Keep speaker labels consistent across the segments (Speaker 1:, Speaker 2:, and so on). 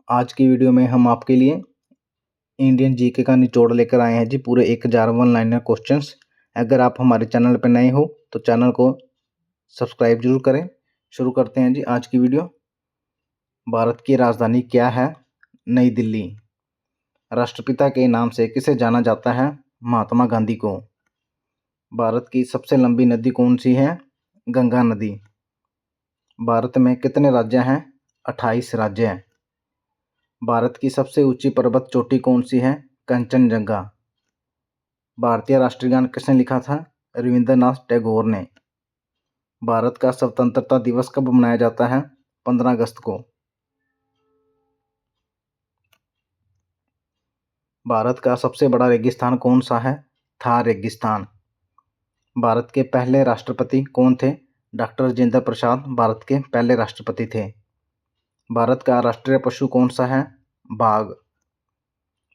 Speaker 1: आज की वीडियो में हम आपके लिए इंडियन जीके का निचोड़ लेकर आए हैं जी, पूरे 1000 वन लाइनर क्वेश्चंस। अगर आप हमारे चैनल पर नए हो तो चैनल को सब्सक्राइब जरूर करें। शुरू करते हैं जी आज की वीडियो। भारत की राजधानी क्या है? नई दिल्ली। राष्ट्रपिता के नाम से किसे जाना जाता है? महात्मा गांधी को। भारत की सबसे लंबी नदी कौन सी है? गंगा नदी। भारत में कितने राज्य हैं? 28 राज्य हैं। भारत की सबसे ऊंची पर्वत चोटी कौन सी है? कंचनजंगा। भारतीय राष्ट्रीय गान किसने लिखा था? रविंद्रनाथ टैगोर ने। भारत का स्वतंत्रता दिवस कब मनाया जाता है? 15 अगस्त को। भारत का सबसे बड़ा रेगिस्तान कौन सा है? थार रेगिस्तान। भारत के पहले राष्ट्रपति कौन थे? डॉक्टर राजेंद्र प्रसाद भारत के पहले राष्ट्रपति थे। भारत का राष्ट्रीय पशु कौन सा है? बाघ।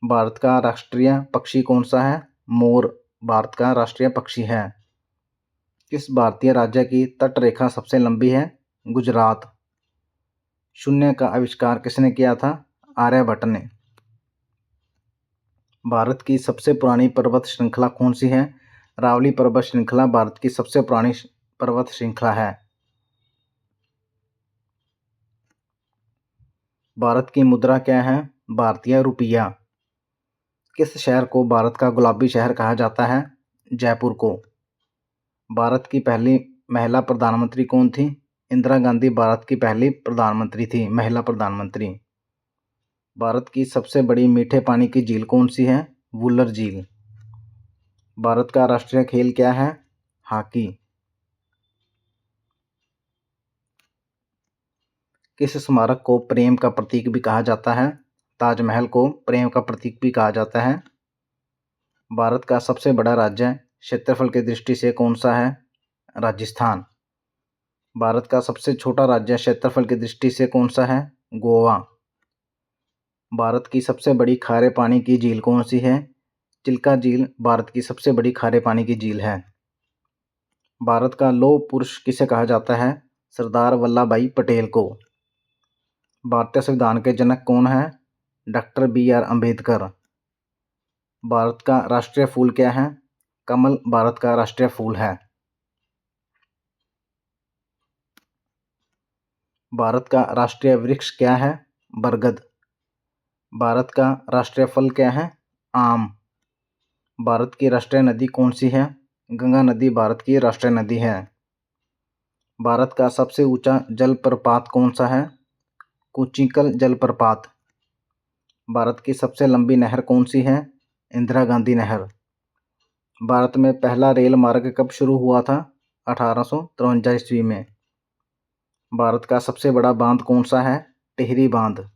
Speaker 1: भारत का राष्ट्रीय पक्षी कौन सा है? मोर भारत का राष्ट्रीय पक्षी है। किस भारतीय राज्य की तट रेखा सबसे लंबी है? गुजरात। शून्य का आविष्कार किसने किया था? आर्यभट्ट ने। भारत की सबसे पुरानी पर्वत श्रृंखला कौन सी है? अरावली पर्वत श्रृंखला भारत की सबसे पुरानी पर्वत श्रृंखला है। भारत की मुद्रा क्या है? भारतीय रुपया। किस शहर को भारत का गुलाबी शहर कहा जाता है? जयपुर को। भारत की पहली महिला प्रधानमंत्री कौन थी? इंदिरा गांधी भारत की पहली प्रधानमंत्री थी, महिला प्रधानमंत्री। भारत की सबसे बड़ी मीठे पानी की झील कौन सी है? वुलर झील। भारत का राष्ट्रीय खेल क्या है? हॉकी। किस स्मारक को प्रेम का प्रतीक भी कहा जाता है? ताजमहल को प्रेम का प्रतीक भी कहा जाता है। भारत का सबसे बड़ा राज्य क्षेत्रफल की दृष्टि से कौन सा है? राजस्थान। भारत का सबसे छोटा राज्य क्षेत्रफल की दृष्टि से कौन सा है? गोवा। भारत की सबसे बड़ी खारे पानी की झील कौन सी है? चिल्का झील भारत की सबसे बड़ी खारे पानी की झील है। भारत का लौह पुरुष किसे कहा जाता है? सरदार वल्लभ भाई पटेल को। भारतीय संविधान के जनक कौन है? Doctor BR Ambedkar. भारत का राष्ट्रीय फूल क्या है? कमल भारत का राष्ट्रीय फूल है। भारत का राष्ट्रीय वृक्ष क्या है? बरगद। भारत का राष्ट्रीय फल क्या है? आम। भारत की राष्ट्रीय नदी कौन सी है? गंगा नदी भारत की राष्ट्रीय नदी है। भारत का सबसे ऊंचा जलप्रपात कौन सा है? कुचिकल जलप्रपात। भारत की सबसे लंबी नहर कौन सी है? इंदिरा गांधी नहर। भारत में पहला रेल मार्ग कब शुरू हुआ था? 1853 ईस्वी में। भारत का सबसे बड़ा बांध कौन सा है? टिहरी बांध।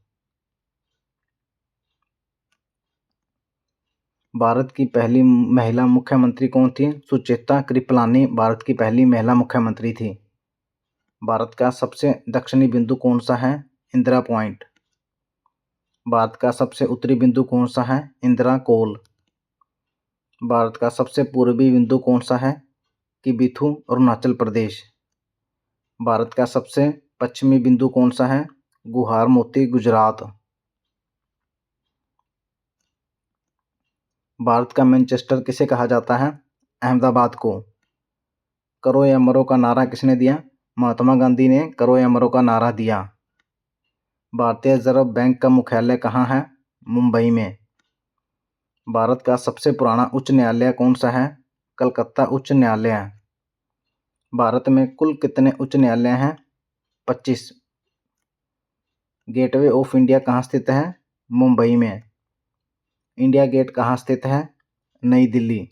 Speaker 1: भारत की पहली महिला मुख्यमंत्री कौन थी? सुचेता कृपलानी भारत की पहली महिला मुख्यमंत्री थी। भारत का सबसे दक्षिणी बिंदु कौन सा है? इंदिरा पॉइंट। भारत का सबसे उत्तरी बिंदु कौन सा है? इंदिरा कोल। भारत का सबसे पूर्वी बिंदु कौन सा है? किबिथु अरुणाचल प्रदेश। भारत का सबसे पश्चिमी बिंदु कौन सा है? गुहार मोती गुजरात। भारत का मैनचेस्टर किसे कहा जाता है? अहमदाबाद को। करो या मरो का नारा किसने दिया? महात्मा गांधी ने करो या मरो का नारा दिया। भारतीय रिजर्व बैंक का मुख्यालय कहाँ है? मुंबई में। भारत का सबसे पुराना उच्च न्यायालय कौन सा है? कलकत्ता उच्च न्यायालय। भारत में कुल कितने उच्च न्यायालय हैं? 25। गेटवे ऑफ इंडिया कहाँ स्थित है? मुंबई में। इंडिया गेट कहाँ स्थित है? नई दिल्ली।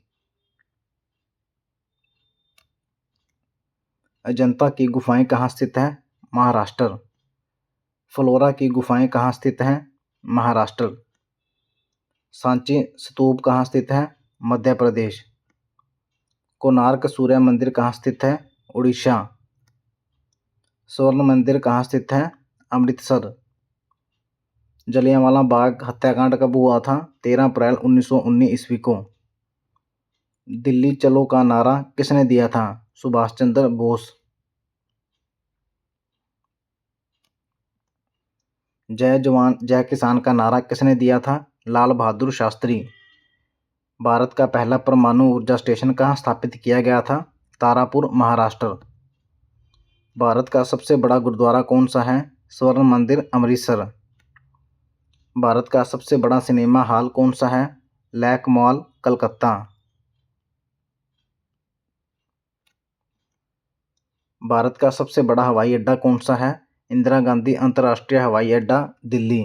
Speaker 1: अजंता की गुफाएं कहाँ स्थित है? महाराष्ट्र। फ्लोरा की गुफाएं कहाँ स्थित हैं? महाराष्ट्र। सांची स्तूप कहाँ स्थित है? मध्य प्रदेश। कोणार्क सूर्य मंदिर कहाँ स्थित है? उड़ीसा। स्वर्ण मंदिर कहाँ स्थित है? अमृतसर। जलियांवाला बाग हत्याकांड कब हुआ था? 13 अप्रैल 1919 ईस्वी को। दिल्ली चलो का नारा किसने दिया था? सुभाष चंद्र बोस। जय जवान जय किसान का नारा किसने दिया था? लाल बहादुर शास्त्री। भारत का पहला परमाणु ऊर्जा स्टेशन कहाँ स्थापित किया गया था? तारापुर, महाराष्ट्र। भारत का सबसे बड़ा गुरुद्वारा कौन सा है? स्वर्ण मंदिर, अमृतसर। भारत का सबसे बड़ा सिनेमा हॉल कौन सा है? Lack mall, Calcutta. भारत का सबसे बड़ा हवाई अड्डा कौन सा है? इंदिरा गांधी अंतर्राष्ट्रीय हवाई अड्डा, दिल्ली।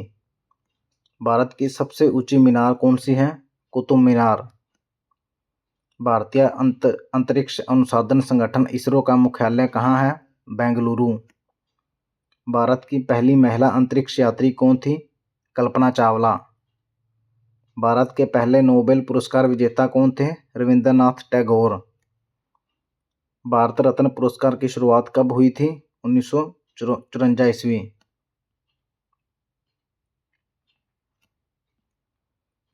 Speaker 1: भारत की सबसे ऊंची मीनार कौन सी है? कुतुब मीनार। भारतीय अंतरिक्ष अनुसंधान संगठन इसरो का मुख्यालय कहाँ है? बेंगलुरु। भारत की पहली महिला अंतरिक्ष यात्री कौन थी? कल्पना चावला। भारत के पहले नोबेल पुरस्कार विजेता कौन थे? रविंद्रनाथ टैगोर। भारत रत्न पुरस्कार की शुरुआत कब हुई थी? 1954 ईस्वी।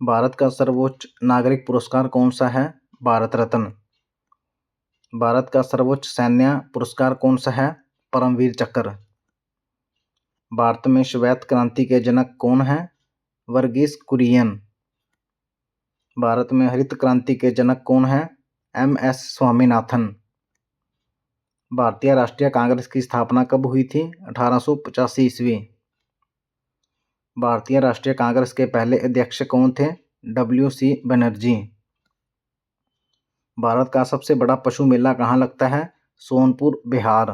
Speaker 1: भारत का सर्वोच्च नागरिक पुरस्कार कौन सा है? भारत रत्न। भारत का सर्वोच्च सैन्य पुरस्कार कौन सा है? परमवीर चक्र। भारत में श्वेत क्रांति के जनक कौन हैं? वर्गीस कुरियन। भारत में हरित क्रांति के जनक कौन हैं? MS स्वामीनाथन। भारतीय राष्ट्रीय कांग्रेस की स्थापना कब हुई थी? 1885 ईस्वी। भारतीय राष्ट्रीय कांग्रेस के पहले अध्यक्ष कौन थे? WC बनर्जी। भारत का सबसे बड़ा पशु मेला कहाँ लगता है? सोनपुर, बिहार।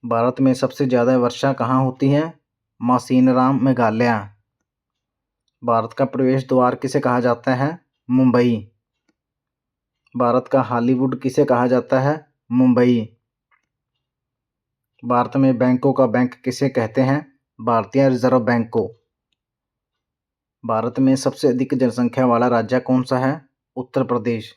Speaker 1: भारत में सबसे ज़्यादा वर्षा कहाँ होती है? मासीनराम, मेघालय। भारत का प्रवेश द्वार किसे कहा जाता है? मुंबई। भारत का हॉलीवुड किसे कहा जाता है? मुंबई। भारत में बैंकों का बैंक किसे कहते हैं? भारतीय रिजर्व बैंक को। भारत में सबसे अधिक जनसंख्या वाला राज्य कौन सा है? उत्तर प्रदेश।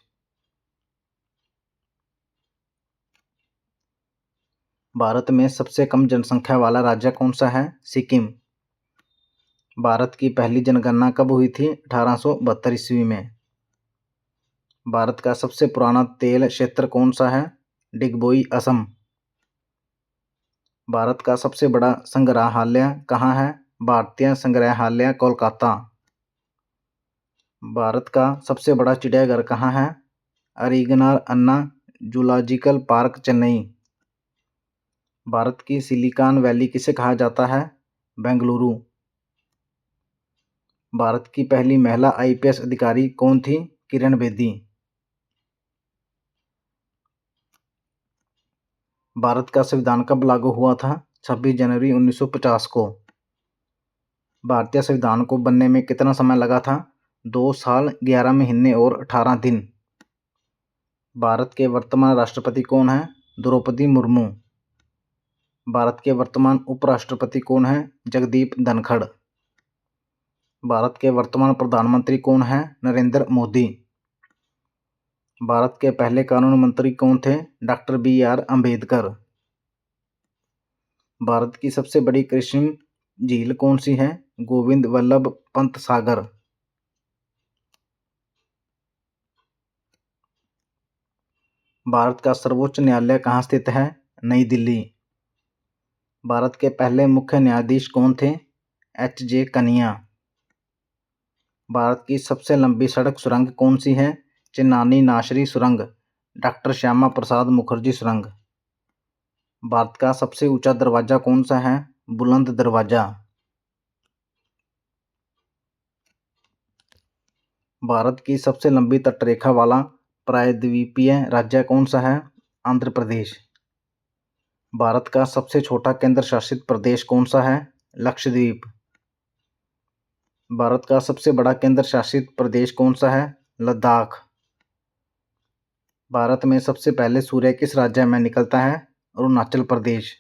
Speaker 1: भारत में सबसे कम जनसंख्या वाला राज्य कौन सा है? सिक्किम। भारत की पहली जनगणना कब हुई थी? 1872 ईस्वी में। भारत का सबसे पुराना तेल क्षेत्र कौन सा है? डिगबोई, असम। भारत का सबसे बड़ा संग्रहालय कहाँ है? भारतीय संग्रहालय, कोलकाता। भारत का सबसे बड़ा चिड़ियाघर कहाँ है? अरिगनार अन्ना जूलॉजिकल पार्क, चेन्नई। भारत की सिलिकॉन वैली किसे कहा जाता है? बेंगलुरु। भारत की पहली महिला IPS अधिकारी कौन थी? किरण बेदी। भारत का संविधान कब लागू हुआ था? 26 जनवरी 1950 को। भारतीय संविधान को बनने में कितना समय लगा था? 2 साल 11 महीने और 18 दिन। भारत के वर्तमान राष्ट्रपति कौन है? द्रौपदी मुर्मू। भारत के वर्तमान उपराष्ट्रपति कौन है? जगदीप धनखड़। भारत के वर्तमान प्रधानमंत्री कौन है? नरेंद्र मोदी। भारत के पहले कानून मंत्री कौन थे? Doctor BR Ambedkar. भारत की सबसे बड़ी कृत्रिम झील कौन सी है? गोविंद वल्लभ पंत सागर। भारत का सर्वोच्च न्यायालय कहाँ स्थित है? नई दिल्ली। भारत के पहले मुख्य न्यायाधीश कौन थे? HJ कनिया। भारत की सबसे लंबी सड़क सुरंग कौन सी है? चेन्नानी नाशरी सुरंग, डॉक्टर श्यामा प्रसाद मुखर्जी सुरंग। भारत का सबसे ऊंचा दरवाजा कौन सा है? बुलंद दरवाजा। भारत की सबसे लंबी तटरेखा वाला प्रायद्वीपीय राज्य कौन सा है? आंध्र प्रदेश। भारत का सबसे छोटा केंद्र शासित प्रदेश कौन सा है? लक्षद्वीप। भारत का सबसे बड़ा केंद्र शासित प्रदेश कौन सा है? लद्दाख। भारत में सबसे पहले सूर्य किस राज्य में निकलता है? अरुणाचल प्रदेश।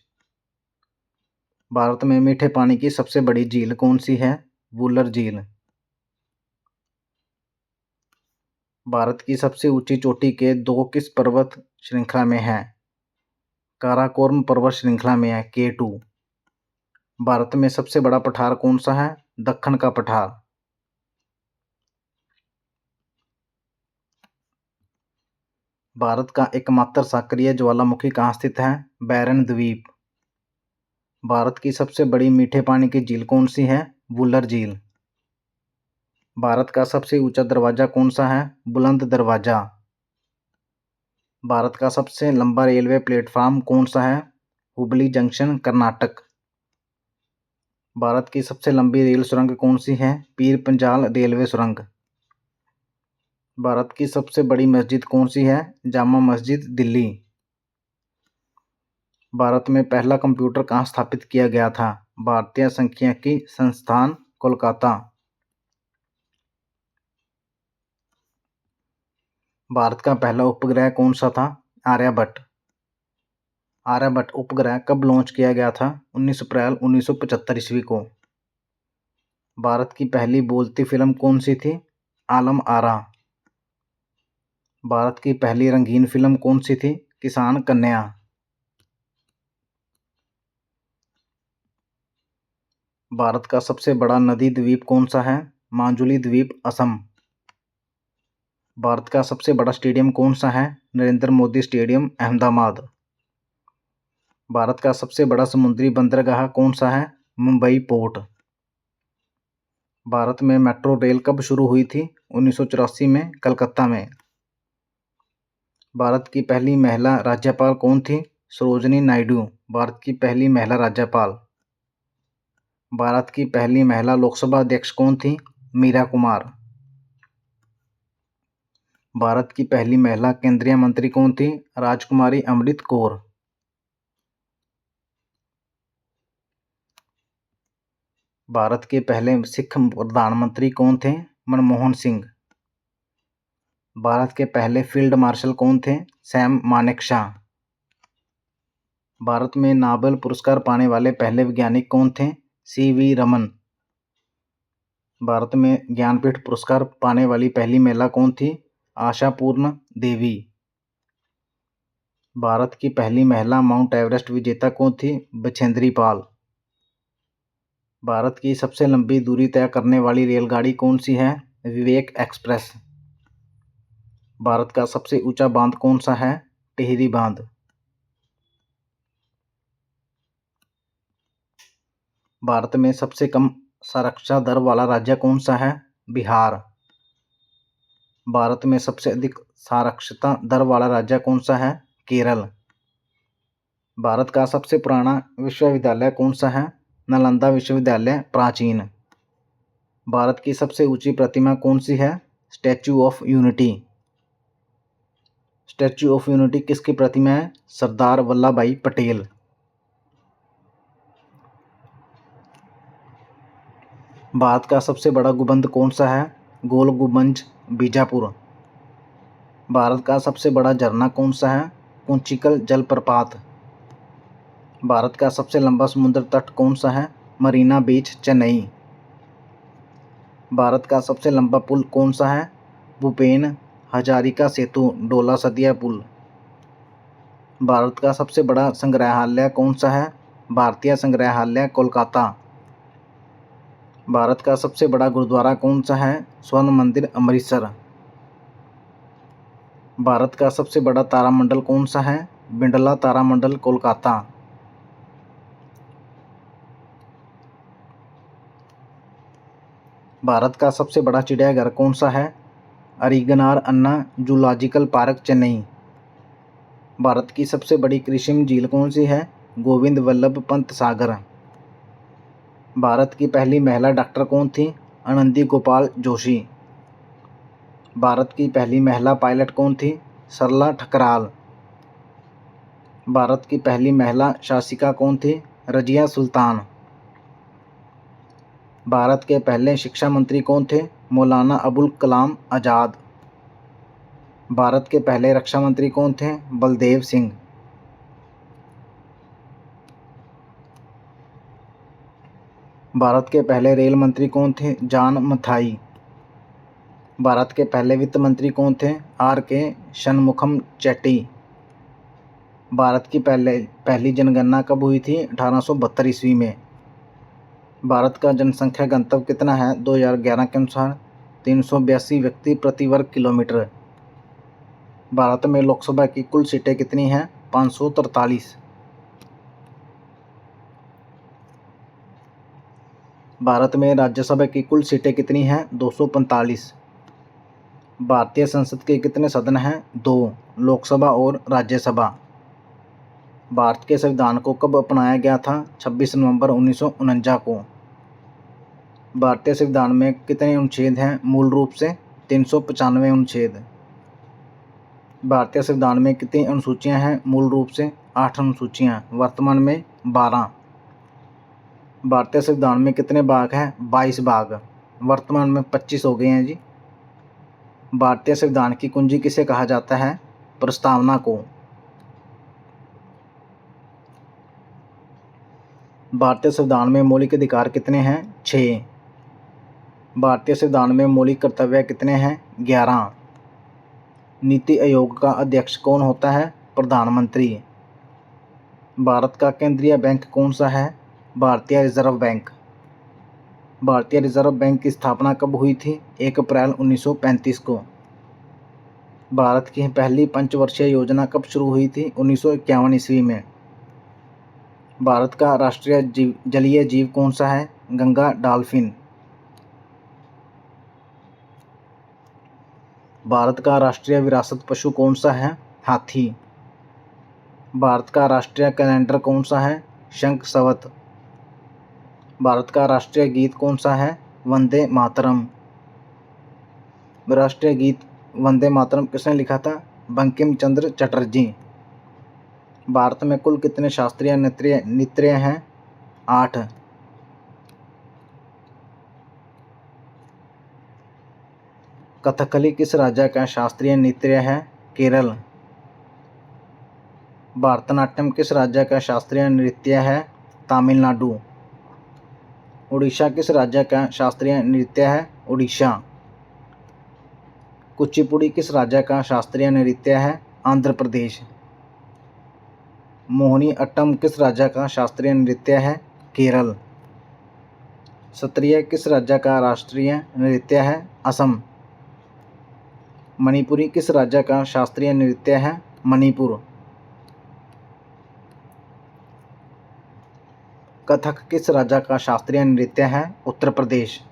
Speaker 1: भारत में मीठे पानी की सबसे बड़ी झील कौन सी है? वुलर झील। भारत की सबसे ऊंची चोटी के 2 किस पर्वत श्रृंखला में है? काराकोरम पर्वत श्रृंखला में है, K2। भारत में सबसे बड़ा पठार कौन सा है? दक्कन का पठार। भारत का एकमात्र सक्रिय ज्वालामुखी कहाँ स्थित है? बैरन द्वीप। भारत की सबसे बड़ी मीठे पानी की झील कौन सी है? वुलर झील। भारत का सबसे ऊंचा दरवाजा कौन सा है? बुलंद दरवाजा। भारत का सबसे लंबा रेलवे प्लेटफार्म कौन सा है? हुबली जंक्शन, कर्नाटक। भारत की सबसे लंबी रेल सुरंग कौन सी है? पीर पंजाल रेलवे सुरंग। भारत की सबसे बड़ी मस्जिद कौन सी है? जामा मस्जिद, दिल्ली। भारत में पहला कंप्यूटर कहाँ स्थापित किया गया था? भारतीय सांख्यिकी संस्थान, कोलकाता। भारत का पहला उपग्रह कौन सा था? आर्यभट्ट। आर्यभट्ट उपग्रह कब लॉन्च किया गया था? 19 अप्रैल 1975 ईस्वी को। भारत की पहली बोलती फिल्म कौन सी थी? आलम आरा। भारत की पहली रंगीन फिल्म कौन सी थी? किसान कन्या। भारत का सबसे बड़ा नदी द्वीप कौन सा है? माजुली द्वीप, असम। भारत का सबसे बड़ा स्टेडियम कौन सा है? नरेंद्र मोदी स्टेडियम, अहमदाबाद। भारत का सबसे बड़ा समुद्री बंदरगाह कौन सा है? मुंबई पोर्ट। भारत में मेट्रो रेल कब शुरू हुई थी? 1984 में, कलकत्ता में। भारत की पहली महिला राज्यपाल कौन थी? सरोजिनी नायडू, भारत की पहली महिला राज्यपाल। भारत की पहली महिला लोकसभा अध्यक्ष कौन थी? मीरा कुमार। भारत की पहली महिला केंद्रीय मंत्री कौन थी? राजकुमारी अमृत कौर। भारत के पहले सिख प्रधानमंत्री कौन थे? मनमोहन सिंह। भारत के पहले फील्ड मार्शल कौन थे? सैम मानेकशॉ। भारत में नोबेल पुरस्कार पाने वाले पहले वैज्ञानिक कौन थे? सीवी रमन। भारत में ज्ञानपीठ पुरस्कार पाने वाली पहली महिला कौन थी? आशापूर्ण देवी। भारत की पहली महिला माउंट एवरेस्ट विजेता कौन थी? बछेंद्री पाल। भारत की सबसे लंबी दूरी तय करने वाली रेलगाड़ी कौन सी है? विवेक एक्सप्रेस। भारत का सबसे ऊंचा बांध कौन सा है? टिहरी बांध। भारत में सबसे कम साक्षरता दर वाला राज्य कौन सा है? बिहार। भारत में सबसे अधिक साक्षरता दर वाला राज्य कौन सा है? केरल। भारत का सबसे पुराना विश्वविद्यालय कौन सा है? नालंदा विश्वविद्यालय, प्राचीन। भारत की सबसे ऊंची प्रतिमा कौन सी है? Statue of unity. Statue of unity किसकी प्रतिमा है? सरदार वल्लभ भाई पटेल। भारत का सबसे बड़ा गुंबद कौन सा है? गोल गुंबज, बीजापुर। भारत का सबसे बड़ा झरना कौन सा है? कुंचिकल जलप्रपात। भारत का सबसे लंबा समुद्र तट कौन सा है? मरीना बीच, चेन्नई। भारत का सबसे लंबा पुल कौन सा है? भूपेन हजारिका सेतु, डोला सदिया पुल। भारत का सबसे बड़ा संग्रहालय कौन सा है? भारतीय संग्रहालय, कोलकाता। भारत का सबसे बड़ा गुरुद्वारा कौन सा है? स्वर्ण मंदिर, अमृतसर। भारत का सबसे बड़ा तारामंडल कौन सा है? बिड़ला तारामंडल, कोलकाता। भारत का सबसे बड़ा चिड़ियाघर कौन सा है? अरिगनार अन्ना जूलॉजिकल पार्क, चेन्नई। भारत की सबसे बड़ी कृत्रिम झील कौन सी है? गोविंद वल्लभ पंत सागर। भारत की पहली महिला डॉक्टर कौन थी? आनंदी गोपाल जोशी। भारत की पहली महिला पायलट कौन थी? सरला ठकराल। भारत की पहली महिला शासिका कौन थी? रजिया सुल्तान। भारत के पहले शिक्षा मंत्री कौन थे? मौलाना अबुल कलाम आज़ाद। भारत के पहले रक्षा मंत्री कौन थे? बलदेव सिंह। भारत के पहले रेल मंत्री कौन थे? जॉन मथाई। भारत के पहले वित्त मंत्री कौन थे? आर के शनमुखम चेट्टी। भारत की पहली जनगणना कब हुई थी? 1872 ईस्वी में। भारत का जनसंख्या घनत्व कितना है? 2011 के अनुसार 382 व्यक्ति प्रति वर्ग किलोमीटर। भारत में लोकसभा की कुल सीटें कितनी हैं? 543। भारत में राज्यसभा की कुल सीटें कितनी हैं? 245। भारतीय संसद के कितने सदन हैं? 2, लोकसभा और राज्यसभा। भारत के संविधान को कब अपनाया गया था? 26 नवंबर 1949 को। भारतीय संविधान में कितने अनुच्छेद हैं? मूल रूप से 395 अनुच्छेद। भारतीय संविधान में कितनी अनुसूचियां हैं? मूल रूप से 8 अनुसूचियां, वर्तमान में 12। भारतीय संविधान में कितने भाग हैं? 22 भाग, वर्तमान में 25 हो गए हैं जी। भारतीय संविधान की कुंजी किसे कहा जाता है? प्रस्तावना को। भारतीय संविधान में मौलिक अधिकार कितने हैं? 6। भारतीय संविधान में मौलिक कर्तव्य कितने हैं? 11। नीति आयोग का अध्यक्ष कौन होता है? प्रधानमंत्री। भारत का केंद्रीय बैंक कौन सा है? भारतीय रिजर्व बैंक। भारतीय रिजर्व बैंक की स्थापना कब हुई थी? 1 अप्रैल 1935 को। भारत की पहली पंचवर्षीय योजना कब शुरू हुई थी? 1951 ईस्वी में। भारत का राष्ट्रीय जलीय जीव कौन सा है? गंगा डॉल्फिन। भारत का राष्ट्रीय विरासत पशु कौन सा है? हाथी। भारत का राष्ट्रीय कैलेंडर कौन सा है? शंख संवत। भारत का राष्ट्रीय गीत कौन सा है? वंदे मातरम। राष्ट्रीय गीत वंदे मातरम किसने लिखा था? बंकिम चंद्र चटर्जी। भारत में कुल कितने शास्त्रीय नृत्य हैं? 8। कथकली किस राज्य का शास्त्रीय नृत्य है? केरल। भारतनाट्यम किस राज्य का शास्त्रीय नृत्य है? तमिलनाडु। उड़ीसा किस राज्य का शास्त्रीय नृत्य है? उड़ीसा। कुचिपुड़ी किस राज्य का शास्त्रीय नृत्य है? आंध्र प्रदेश। मोहिनी अट्टम किस राज्य का शास्त्रीय नृत्य है? केरल। सत्रिय किस राज्य का राष्ट्रीय नृत्य है? असम। मणिपुरी किस राज्य का शास्त्रीय नृत्य है? मणिपुर। कथक किस राज्य का शास्त्रीय नृत्य है? उत्तर प्रदेश।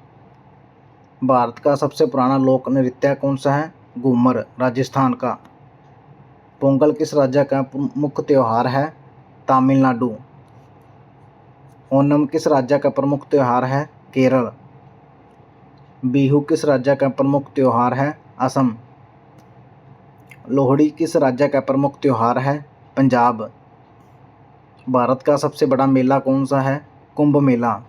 Speaker 1: भारत का सबसे पुराना लोक नृत्य कौन सा है? घूमर, राजस्थान का। पोंगल किस राज्य का मुख्य त्यौहार है? तमिलनाडु। ओणम किस राज्य का प्रमुख त्यौहार है? केरल। बिहू किस राज्य का प्रमुख त्यौहार है? असम। लोहड़ी किस राज्य का प्रमुख त्यौहार है? पंजाब। भारत का सबसे बड़ा मेला कौन सा है? कुंभ मेला।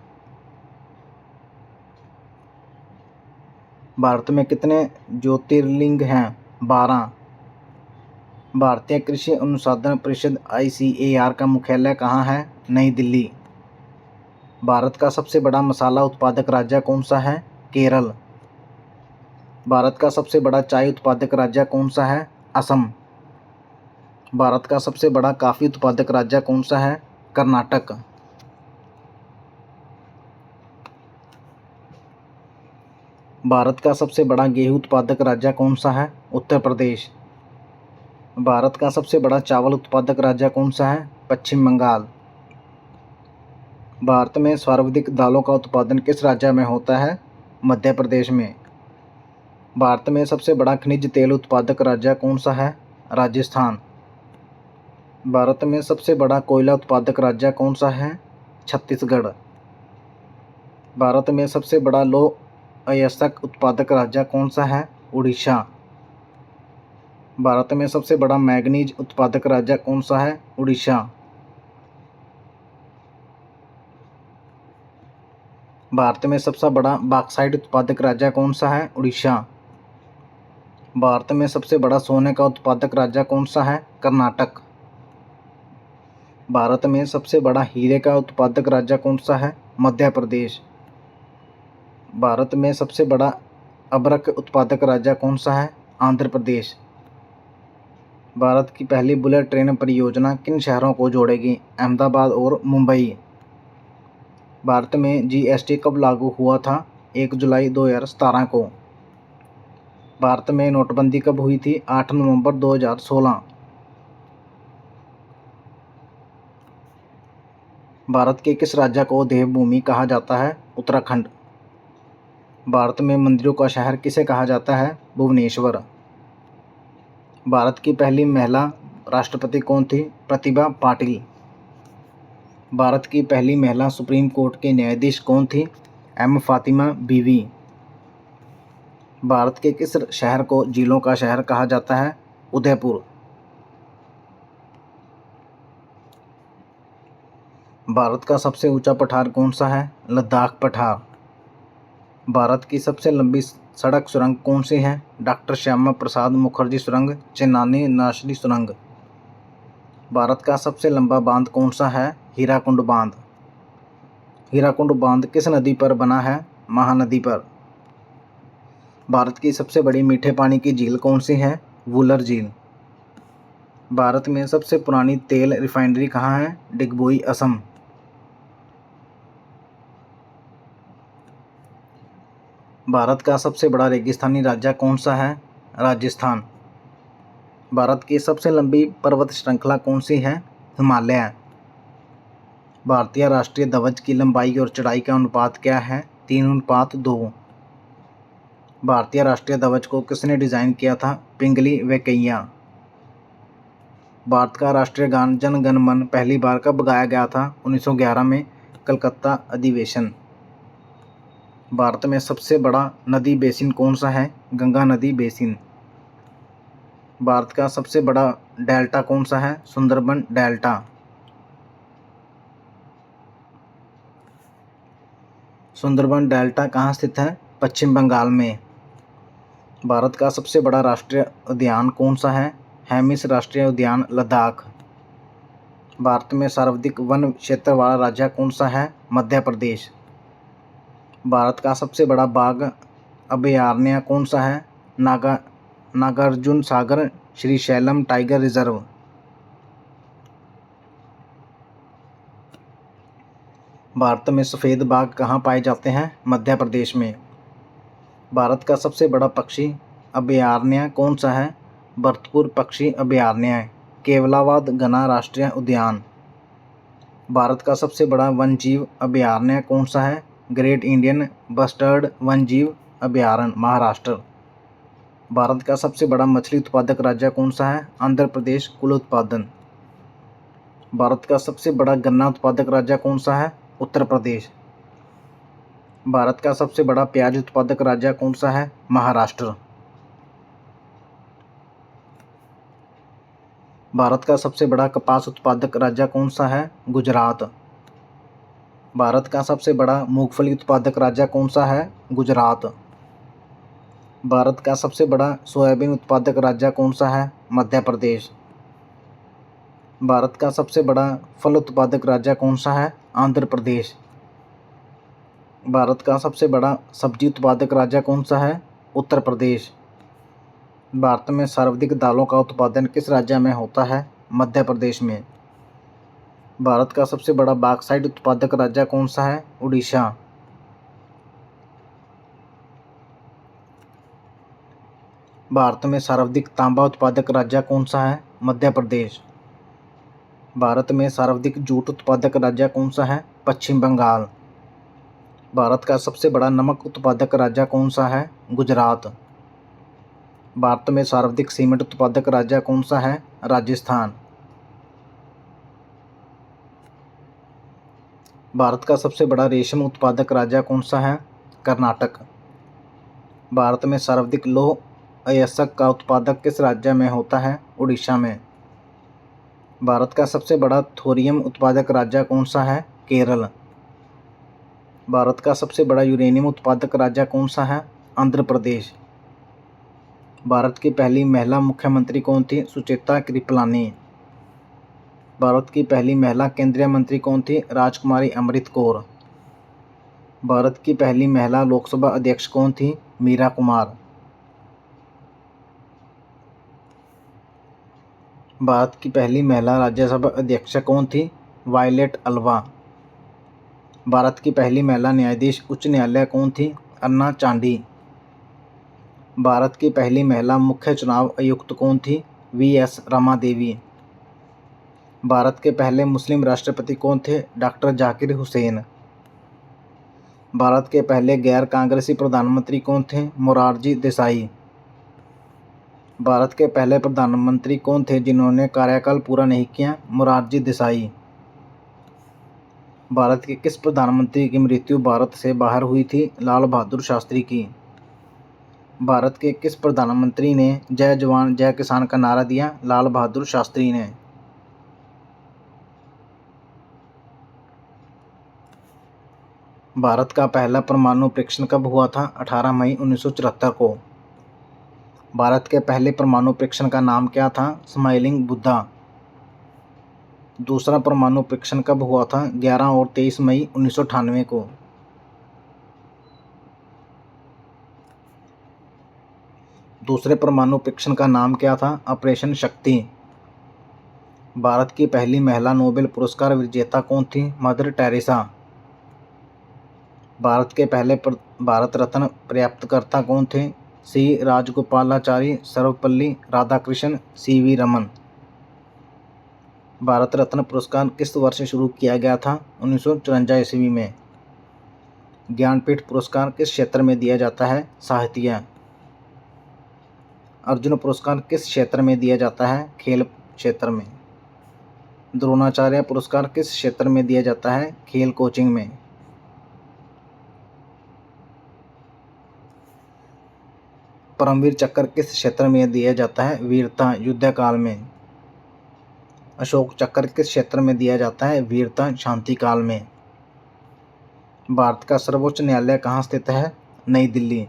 Speaker 1: भारत में कितने ज्योतिर्लिंग हैं? 12। भारतीय कृषि अनुसंधान परिषद ICAR का मुख्यालय कहाँ है? नई दिल्ली। भारत का सबसे बड़ा मसाला उत्पादक राज्य कौन सा है? केरल। भारत का सबसे बड़ा चाय उत्पादक राज्य कौन सा है? असम। भारत का सबसे बड़ा कॉफी उत्पादक राज्य कौन सा है? कर्नाटक। भारत का सबसे बड़ा गेहूं उत्पादक राज्य कौन सा है? उत्तर प्रदेश। भारत का सबसे बड़ा चावल उत्पादक राज्य कौन सा है? पश्चिम बंगाल। भारत में सर्वाधिक दालों का उत्पादन किस राज्य में होता है? मध्य प्रदेश में। भारत में सबसे बड़ा खनिज तेल उत्पादक राज्य कौन सा है? राजस्थान। भारत में सबसे बड़ा कोयला उत्पादक राज्य कौन सा है? छत्तीसगढ़। भारत में सबसे बड़ा लौह अयस्क उत्पादक राज्य कौन सा है? उड़ीसा। भारत में सबसे बड़ा मैंगनीज उत्पादक राज्य कौन सा है? उड़ीसा। भारत में सबसे बड़ा बॉक्साइट उत्पादक राज्य कौन सा है? उड़ीसा। भारत में सबसे बड़ा सोने का उत्पादक राज्य कौन सा है? कर्नाटक। भारत में सबसे बड़ा हीरे का उत्पादक राज्य कौन सा है? मध्य प्रदेश। भारत में सबसे बड़ा अबरक उत्पादक राज्य कौन सा है? आंध्र प्रदेश। भारत की पहली बुलेट ट्रेन परियोजना किन शहरों को जोड़ेगी? अहमदाबाद और मुंबई। भारत में GST कब लागू हुआ था? 1 जुलाई 2017 को। भारत में नोटबंदी कब हुई थी? 8 नवंबर 2016। भारत के किस राज्य को देवभूमि कहा जाता है? उत्तराखंड। भारत में मंदिरों का शहर किसे कहा जाता है? भुवनेश्वर। भारत की पहली महिला राष्ट्रपति कौन थी? प्रतिभा पाटिल। भारत की पहली महिला सुप्रीम कोर्ट के न्यायाधीश कौन थी? एम फातिमा बीवी। भारत के किस शहर को झीलों का शहर कहा जाता है? उदयपुर। भारत का सबसे ऊंचा पठार कौन सा है? लद्दाख पठार। भारत की सबसे लंबी सड़क सुरंग कौन सी है? डॉक्टर श्यामा प्रसाद मुखर्जी सुरंग, चेन्नानी नाशरी सुरंग। भारत का सबसे लंबा बांध कौन सा है? हीराकुंड बांध। हीराकुंड बांध किस नदी पर बना है? महानदी पर। भारत की सबसे बड़ी मीठे पानी की झील कौन सी है? वुलर झील। भारत में सबसे पुरानी तेल रिफाइनरी कहाँ है? डिगबोई, असम। भारत का सबसे बड़ा रेगिस्तानी राज्य कौन सा है? राजस्थान। भारत की सबसे लंबी पर्वत श्रृंखला कौन सी है? हिमालय। भारतीय राष्ट्रीय ध्वज की लंबाई और चौड़ाई का अनुपात क्या है? 3:2। भारतीय राष्ट्रीय ध्वज को किसने डिज़ाइन किया था? पिंगली वेंकैया। भारत का राष्ट्रीय गान जन गण मन पहली बार कब गाया गया था? 1911 में, कलकत्ता अधिवेशन। भारत में सबसे बड़ा नदी बेसिन कौन सा है? गंगा नदी बेसिन। भारत का सबसे बड़ा डेल्टा कौन सा है? सुंदरबन डेल्टा। सुंदरबन डेल्टा कहाँ स्थित है? पश्चिम बंगाल में। भारत का सबसे बड़ा राष्ट्रीय उद्यान कौन सा है? हेमिस राष्ट्रीय उद्यान, लद्दाख। भारत में सर्वाधिक वन क्षेत्र वाला राज्य कौन सा है? मध्य प्रदेश। भारत का सबसे बड़ा बाघ अभयारण्य कौन सा है? Nagarjuna Sagar Srisailam tiger reserve. भारत में सफ़ेद बाघ कहाँ पाए जाते हैं? मध्य प्रदेश में। भारत का सबसे बड़ा पक्षी अभयारण्य कौन सा है? भरतपुर पक्षी अभयारण्य, केवलावाद घना राष्ट्रीय उद्यान। भारत का सबसे बड़ा वन्यजीव अभयारण्य कौन सा है? ग्रेट इंडियन बस्टर्ड वन्यजीव अभयारण्य, महाराष्ट्र। भारत का सबसे बड़ा मछली उत्पादक राज्य कौन सा है? आंध्र प्रदेश, कुल उत्पादन। भारत का सबसे बड़ा गन्ना उत्पादक राज्य कौन सा है? उत्तर प्रदेश। भारत का सबसे बड़ा प्याज उत्पादक राज्य कौन सा है? महाराष्ट्र। भारत का सबसे बड़ा कपास उत्पादक राज्य कौन सा है? गुजरात। भारत का सबसे बड़ा मूंगफली उत्पादक राज्य कौन सा है? गुजरात। भारत का सबसे बड़ा सोयाबीन उत्पादक राज्य कौन सा है? मध्य प्रदेश। भारत का सबसे बड़ा फल उत्पादक राज्य कौन सा है? आंध्र प्रदेश। भारत का सबसे बड़ा सब्जी उत्पादक राज्य कौन सा है? उत्तर प्रदेश। भारत में सर्वाधिक दालों का उत्पादन किस राज्य में होता है? मध्य प्रदेश में। भारत का सबसे बड़ा बॉक्साइट उत्पादक राज्य कौन सा है? उड़ीसा। भारत में सर्वाधिक तांबा उत्पादक राज्य कौन सा है? मध्य प्रदेश। भारत में सर्वाधिक जूट उत्पादक राज्य कौन सा है? पश्चिम बंगाल। भारत का सबसे बड़ा नमक उत्पादक राज्य कौन सा है? गुजरात। भारत में सर्वाधिक सीमेंट उत्पादक राज्य कौन सा है? राजस्थान। भारत का सबसे बड़ा रेशम उत्पादक राज्य कौन सा है? कर्नाटक। भारत में सर्वाधिक लौह अयस्क का उत्पादक किस राज्य में होता है? उड़ीसा में। भारत का सबसे बड़ा थोरियम उत्पादक राज्य कौन सा है? केरल। भारत का सबसे बड़ा यूरेनियम उत्पादक राज्य कौन सा है? आंध्र प्रदेश। भारत की पहली महिला मुख्यमंत्री कौन थी? सुचेता कृपलानी। भारत की पहली महिला केंद्रीय मंत्री कौन थी? राजकुमारी अमृत कौर। भारत की पहली महिला लोकसभा अध्यक्ष कौन थी? मीरा कुमार। भारत की पहली महिला राज्यसभा अध्यक्ष कौन थी? Violet Alva. भारत की पहली महिला न्यायाधीश उच्च न्यायालय कौन थी? अन्ना चांडी। भारत की पहली महिला मुख्य चुनाव आयुक्त कौन थी? वी.एस. रमा देवी। भारत के पहले मुस्लिम राष्ट्रपति कौन थे? डॉक्टर जाकिर हुसैन। भारत के पहले गैर कांग्रेसी प्रधानमंत्री कौन थे? मोरारजी देसाई। भारत के पहले प्रधानमंत्री कौन थे जिन्होंने कार्यकाल पूरा नहीं किया? मोरारजी देसाई। भारत के किस प्रधानमंत्री की मृत्यु भारत से बाहर हुई थी? लाल बहादुर शास्त्री की। भारत के किस प्रधानमंत्री ने जय जवान जय किसान का नारा दिया? लाल बहादुर शास्त्री ने। भारत का पहला परमाणु परीक्षण कब हुआ था? 18 मई 1974 को। भारत के पहले परमाणु परीक्षण का नाम क्या था? स्माइलिंग बुद्धा। दूसरा परमाणु परीक्षण कब हुआ था? 11 और 23 मई 1998 को। दूसरे परमाणु परीक्षण का नाम क्या था? ऑपरेशन शक्ति। भारत की पहली महिला नोबेल पुरस्कार विजेता कौन थी? Mother Teresa. भारत के पहले भारत रत्न प्राप्तकर्ता कौन थे? सी राजगोपालाचारी, सर्वपल्ली राधाकृष्णन, सी.वी. रमन। भारत रत्न पुरस्कार किस वर्ष शुरू किया गया था? 1954 ईस्वी में। ज्ञानपीठ पुरस्कार किस क्षेत्र में दिया जाता है? साहित्य। अर्जुन पुरस्कार किस क्षेत्र में दिया जाता है? खेल क्षेत्र में। द्रोणाचार्य पुरस्कार किस क्षेत्र में दिया जाता है? खेल कोचिंग में। परमवीर चक्र किस क्षेत्र में दिया जाता है? वीरता युद्ध काल में। अशोक चक्र किस क्षेत्र में दिया जाता है? वीरता शांति काल में। भारत का सर्वोच्च न्यायालय कहाँ स्थित है? नई दिल्ली।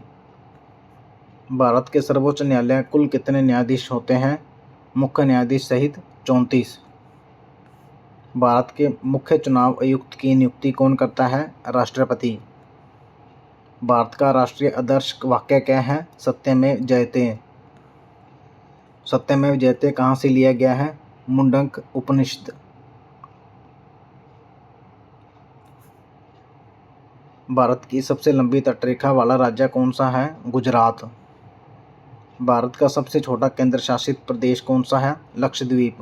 Speaker 1: भारत के सर्वोच्च न्यायालय कुल कितने न्यायाधीश होते हैं? मुख्य न्यायाधीश सहित 34। भारत के मुख्य चुनाव आयुक्त की नियुक्ति कौन करता है? राष्ट्रपति। भारत का राष्ट्रीय आदर्श वाक्य क्या है? सत्यमेव जयते। सत्यमेव जयते कहाँ से लिया गया है? मुंडक उपनिषद। भारत की सबसे लंबी तटरेखा वाला राज्य कौन सा है? गुजरात। भारत का सबसे छोटा केंद्र शासित प्रदेश कौन सा है? लक्षद्वीप।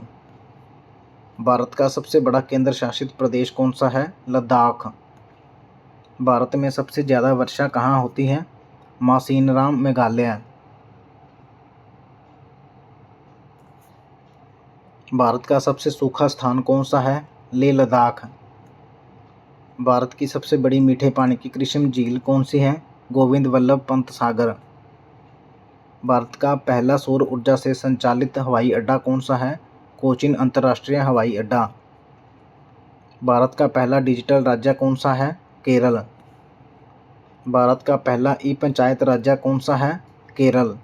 Speaker 1: भारत का सबसे बड़ा केंद्र शासित प्रदेश कौन सा है? लद्दाख। भारत में सबसे ज़्यादा वर्षा कहाँ होती है? मासीनराम, मेघालय। भारत का सबसे सूखा स्थान कौन सा है? लेह लद्दाख। भारत की सबसे बड़ी मीठे पानी की कृत्रिम झील कौन सी है? गोविंद वल्लभ पंत सागर। भारत का पहला सौर ऊर्जा से संचालित हवाई अड्डा कौन सा है? कोचीन अंतर्राष्ट्रीय हवाई अड्डा। भारत का पहला डिजिटल राज्य कौन सा है? केरल। भारत का पहला ई पंचायत राज्य कौन सा है? केरल।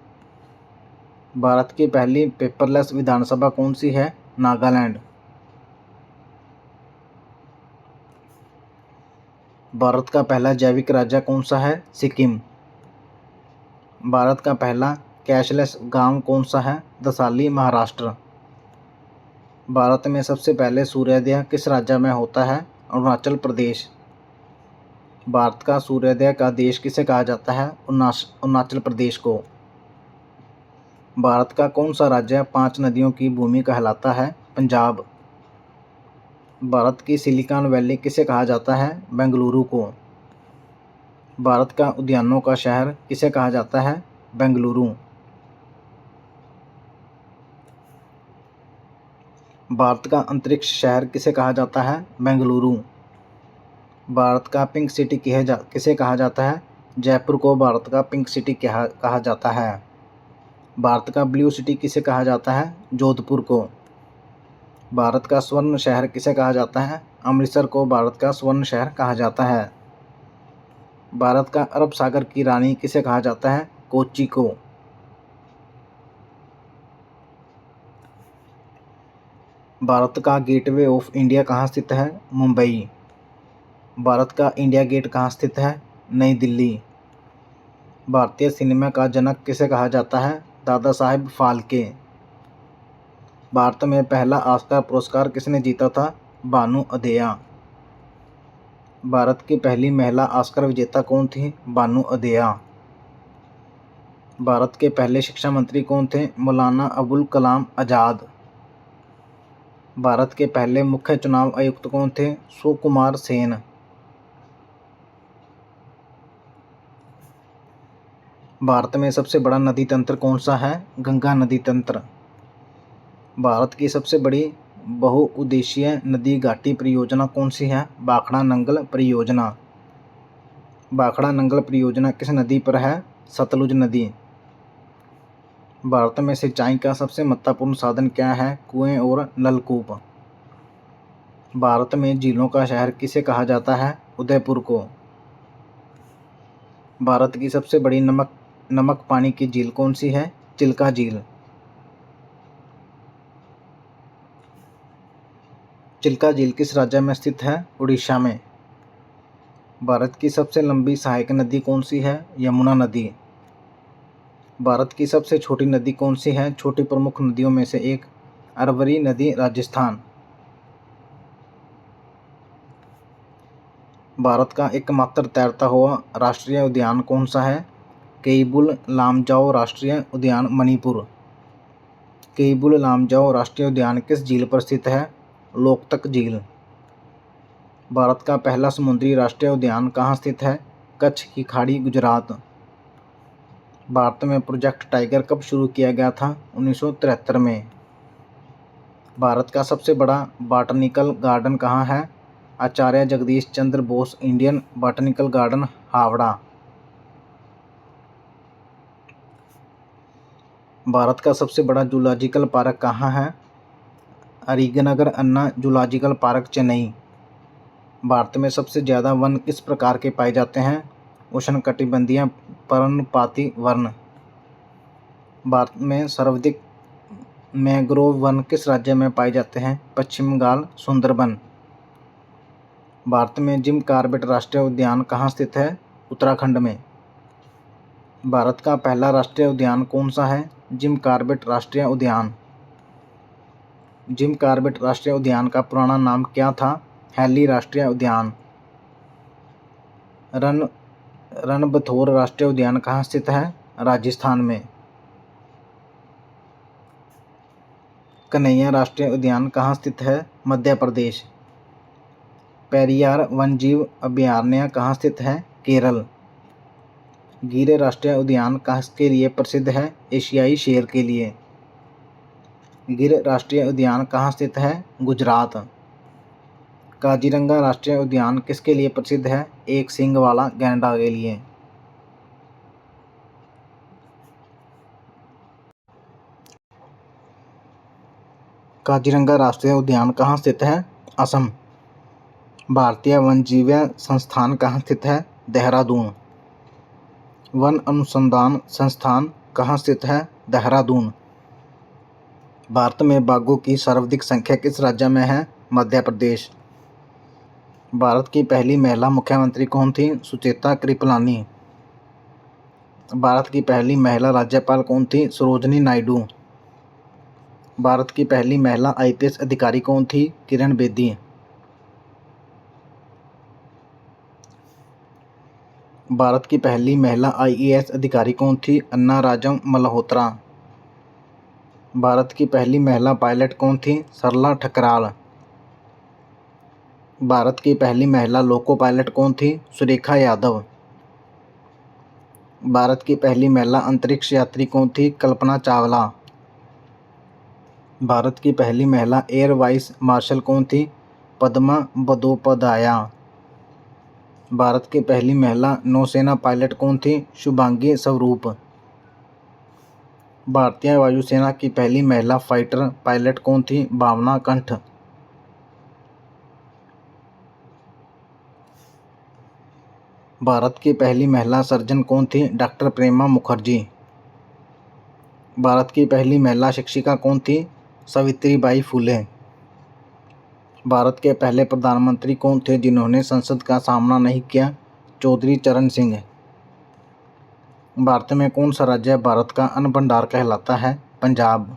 Speaker 1: भारत की पहली पेपरलेस विधानसभा कौन सी है? नागालैंड। भारत का पहला जैविक राज्य कौन सा है? सिक्किम। भारत का पहला कैशलेस गांव कौन सा है? दसाली, महाराष्ट्र। भारत में सबसे पहले सूर्योदय किस राज्य में होता है? अरुणाचल प्रदेश। भारत का सूर्योदय का देश किसे कहा जाता है? अरुणाचल प्रदेश को। भारत का कौन सा राज्य 5 नदियों की भूमि कहलाता है? पंजाब। भारत की सिलिकॉन वैली किसे कहा जाता है? बेंगलुरु को। भारत का उद्यानों का शहर किसे कहा जाता है? बेंगलुरु। भारत का अंतरिक्ष शहर किसे कहा जाता है? बेंगलुरु। भारत का पिंक सिटी किसे कहा जाता है? जयपुर को भारत का पिंक सिटी कहा जाता है। भारत का ब्लू सिटी किसे कहा जाता है? जोधपुर को। भारत का स्वर्ण शहर किसे कहा जाता है? अमृतसर को भारत का स्वर्ण शहर कहा जाता है। भारत का अरब सागर की रानी किसे कहा जाता है? कोच्चि को। भारत का गेटवे ऑफ इंडिया कहाँ स्थित है? मुंबई। भारत का इंडिया गेट कहाँ स्थित है? नई दिल्ली। भारतीय सिनेमा का जनक किसे कहा जाता है? दादा साहेब फाल्के। भारत में पहला ऑस्कर पुरस्कार किसने जीता था? भानु अधेया। भारत की पहली महिला ऑस्कर विजेता कौन थी? भानु अधेया। भारत के पहले शिक्षा मंत्री कौन थे? मौलाना अबुल कलाम आज़ाद। भारत के पहले मुख्य चुनाव आयुक्त कौन थे? सुकुमार सेन। भारत में सबसे बड़ा नदी तंत्र कौन सा है? गंगा नदी तंत्र। भारत की सबसे बड़ी बहुउद्देशीय नदी घाटी परियोजना कौन सी है? भाखड़ा नंगल परियोजना। भाखड़ा नंगल परियोजना किस नदी पर है? सतलुज नदी। भारत में सिंचाई का सबसे महत्वपूर्ण साधन क्या है? कुएं और नलकूप। भारत में झीलों का शहर किसे कहा जाता है? उदयपुर को। भारत की सबसे बड़ी नमक पानी की झील कौन सी है? चिल्का झील। चिल्का झील किस राज्य में स्थित है? उड़ीसा में। भारत की सबसे लंबी सहायक नदी कौन सी है? यमुना नदी। भारत की सबसे छोटी नदी कौन सी है? छोटी प्रमुख नदियों में से एक, अरवरी नदी, राजस्थान। भारत का एकमात्र तैरता हुआ राष्ट्रीय उद्यान कौन सा है? केइबुल लामजाओ राष्ट्रीय उद्यान, मणिपुर। केइबुल लामजाओ राष्ट्रीय उद्यान किस झील पर स्थित है? लोकतक झील। भारत का पहला समुद्री राष्ट्रीय उद्यान कहाँ स्थित है? कच्छ की खाड़ी, गुजरात। भारत में प्रोजेक्ट टाइगर कब शुरू किया गया था? 1973 में। भारत का सबसे बड़ा बॉटनिकल गार्डन कहाँ है? Acharya Jagadish Chandra Bose Indian botanical garden, Howrah. Bharat का सबसे बड़ा जूलॉजिकल पार्क कहाँ है? Arignar Anna zoological park, Chennai. भारत में सबसे ज़्यादा वन किस प्रकार के पाए जाते हैं? उष्णकटिबंधीय पर्णपाती वर्ण। भारत में सर्वाधिक मैंग्रोव वन किस राज्य में पाए जाते हैं? पश्चिम बंगाल, सुंदरबन। भारत में जिम कॉर्बेट राष्ट्रीय उद्यान कहाँ स्थित है? उत्तराखंड में। भारत का पहला राष्ट्रीय उद्यान कौन सा है? जिम कॉर्बेट राष्ट्रीय उद्यान। जिम कॉर्बेट राष्ट्रीय उद्यान का पुराना नाम क्या था? हैली राष्ट्रीय उद्यान। रणबंथौर राष्ट्रीय उद्यान कहाँ स्थित है? राजस्थान में। कन्हैया राष्ट्रीय उद्यान कहाँ स्थित है? मध्य प्रदेश। पेरियार वन्यजीव अभयारण्य कहाँ स्थित है? केरल। गिर राष्ट्रीय उद्यान किसके लिए प्रसिद्ध है? एशियाई शेर के लिए। गिर राष्ट्रीय उद्यान कहाँ स्थित है? गुजरात। काजीरंगा राष्ट्रीय उद्यान किसके लिए प्रसिद्ध है? एक सींग वाला गैंडा के लिए। काजीरंगा राष्ट्रीय उद्यान कहाँ स्थित है? असम। भारतीय वन्यजीव संस्थान कहाँ स्थित है? देहरादून। वन अनुसंधान संस्थान कहाँ स्थित है? देहरादून। भारत में बाघों की सर्वाधिक संख्या किस राज्य में है? मध्य प्रदेश। भारत की पहली महिला मुख्यमंत्री कौन थी? सुचेता कृपलानी। भारत की पहली महिला राज्यपाल कौन थी? सरोजनी नायडू। भारत की पहली महिला आईपीएस अधिकारी कौन थी? किरण बेदी। भारत की पहली महिला आईएएस अधिकारी कौन थी? अन्ना राजम मल्होत्रा। भारत की पहली महिला पायलट कौन थी? सरला ठकराल। भारत की पहली महिला लोको पायलट कौन थी? सुरेखा यादव। भारत की पहली महिला अंतरिक्ष यात्री कौन थी? कल्पना चावला। भारत की पहली महिला एयर वाइस मार्शल कौन थी? पद्मा बंदोपाध्याय। भारत की पहली महिला नौसेना पायलट कौन थी? शुभांगी स्वरूप। भारतीय वायुसेना की पहली महिला फाइटर पायलट कौन थी? भावना कंठ। भारत की पहली महिला सर्जन कौन थी? डॉक्टर प्रेमा मुखर्जी। भारत की पहली महिला शिक्षिका कौन थी? सावित्रीबाई फुले। भारत के पहले प्रधानमंत्री कौन थे जिन्होंने संसद का सामना नहीं किया? चौधरी चरण सिंह। भारत में कौन सा राज्य भारत का अन्न भंडार कहलाता है? पंजाब।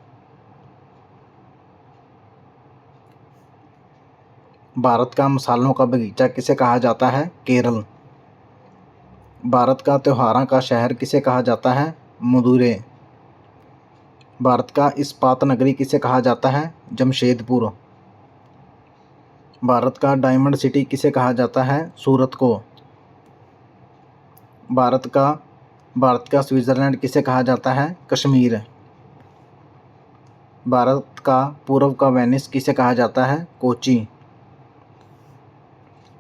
Speaker 1: भारत का मसालों का बगीचा किसे कहा जाता है? केरल। भारत का त्योहारों का शहर किसे कहा जाता है? मदुरै। भारत का इस्पात नगरी किसे कहा जाता है? जमशेदपुर। भारत का डायमंड सिटी किसे कहा जाता है? सूरत को। भारत का स्विट्ज़रलैंड किसे कहा जाता है? कश्मीर। भारत का पूर्व का वेनिस किसे कहा जाता है? कोची।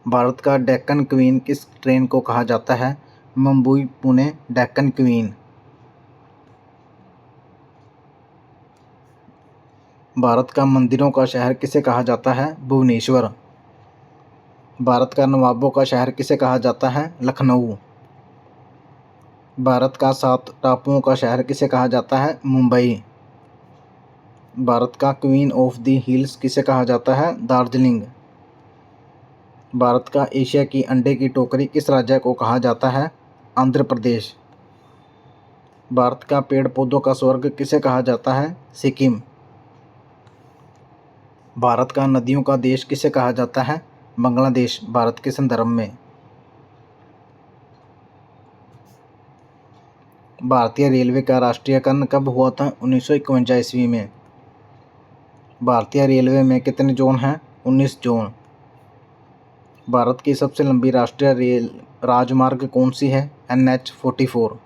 Speaker 1: भारत का डेक्कन क्वीन किस ट्रेन को कहा जाता है? मुंबई पुणे डेक्कन क्वीन। भारत का मंदिरों का शहर किसे कहा जाता है? भुवनेश्वर। भारत का नवाबों का शहर किसे कहा जाता है? लखनऊ। भारत का 7 टापुओं का शहर किसे कहा जाता है? मुंबई। भारत का क्वीन ऑफ द हिल्स किसे कहा जाता है? दार्जिलिंग। भारत का एशिया की अंडे की टोकरी किस राज्य को कहा जाता है? आंध्र प्रदेश। भारत का पेड़ पौधों का स्वर्ग किसे कहा जाता है? सिक्किम। भारत का नदियों का देश किसे कहा जाता है? बांग्लादेश, भारत के संदर्भ में। भारतीय रेलवे का राष्ट्रीयकरण कब हुआ था? 1951 ईस्वी में। भारतीय रेलवे में कितने जोन हैं? 19 जोन। भारत की सबसे लंबी राष्ट्रीय रेल राजमार्ग कौन सी है? NH-44।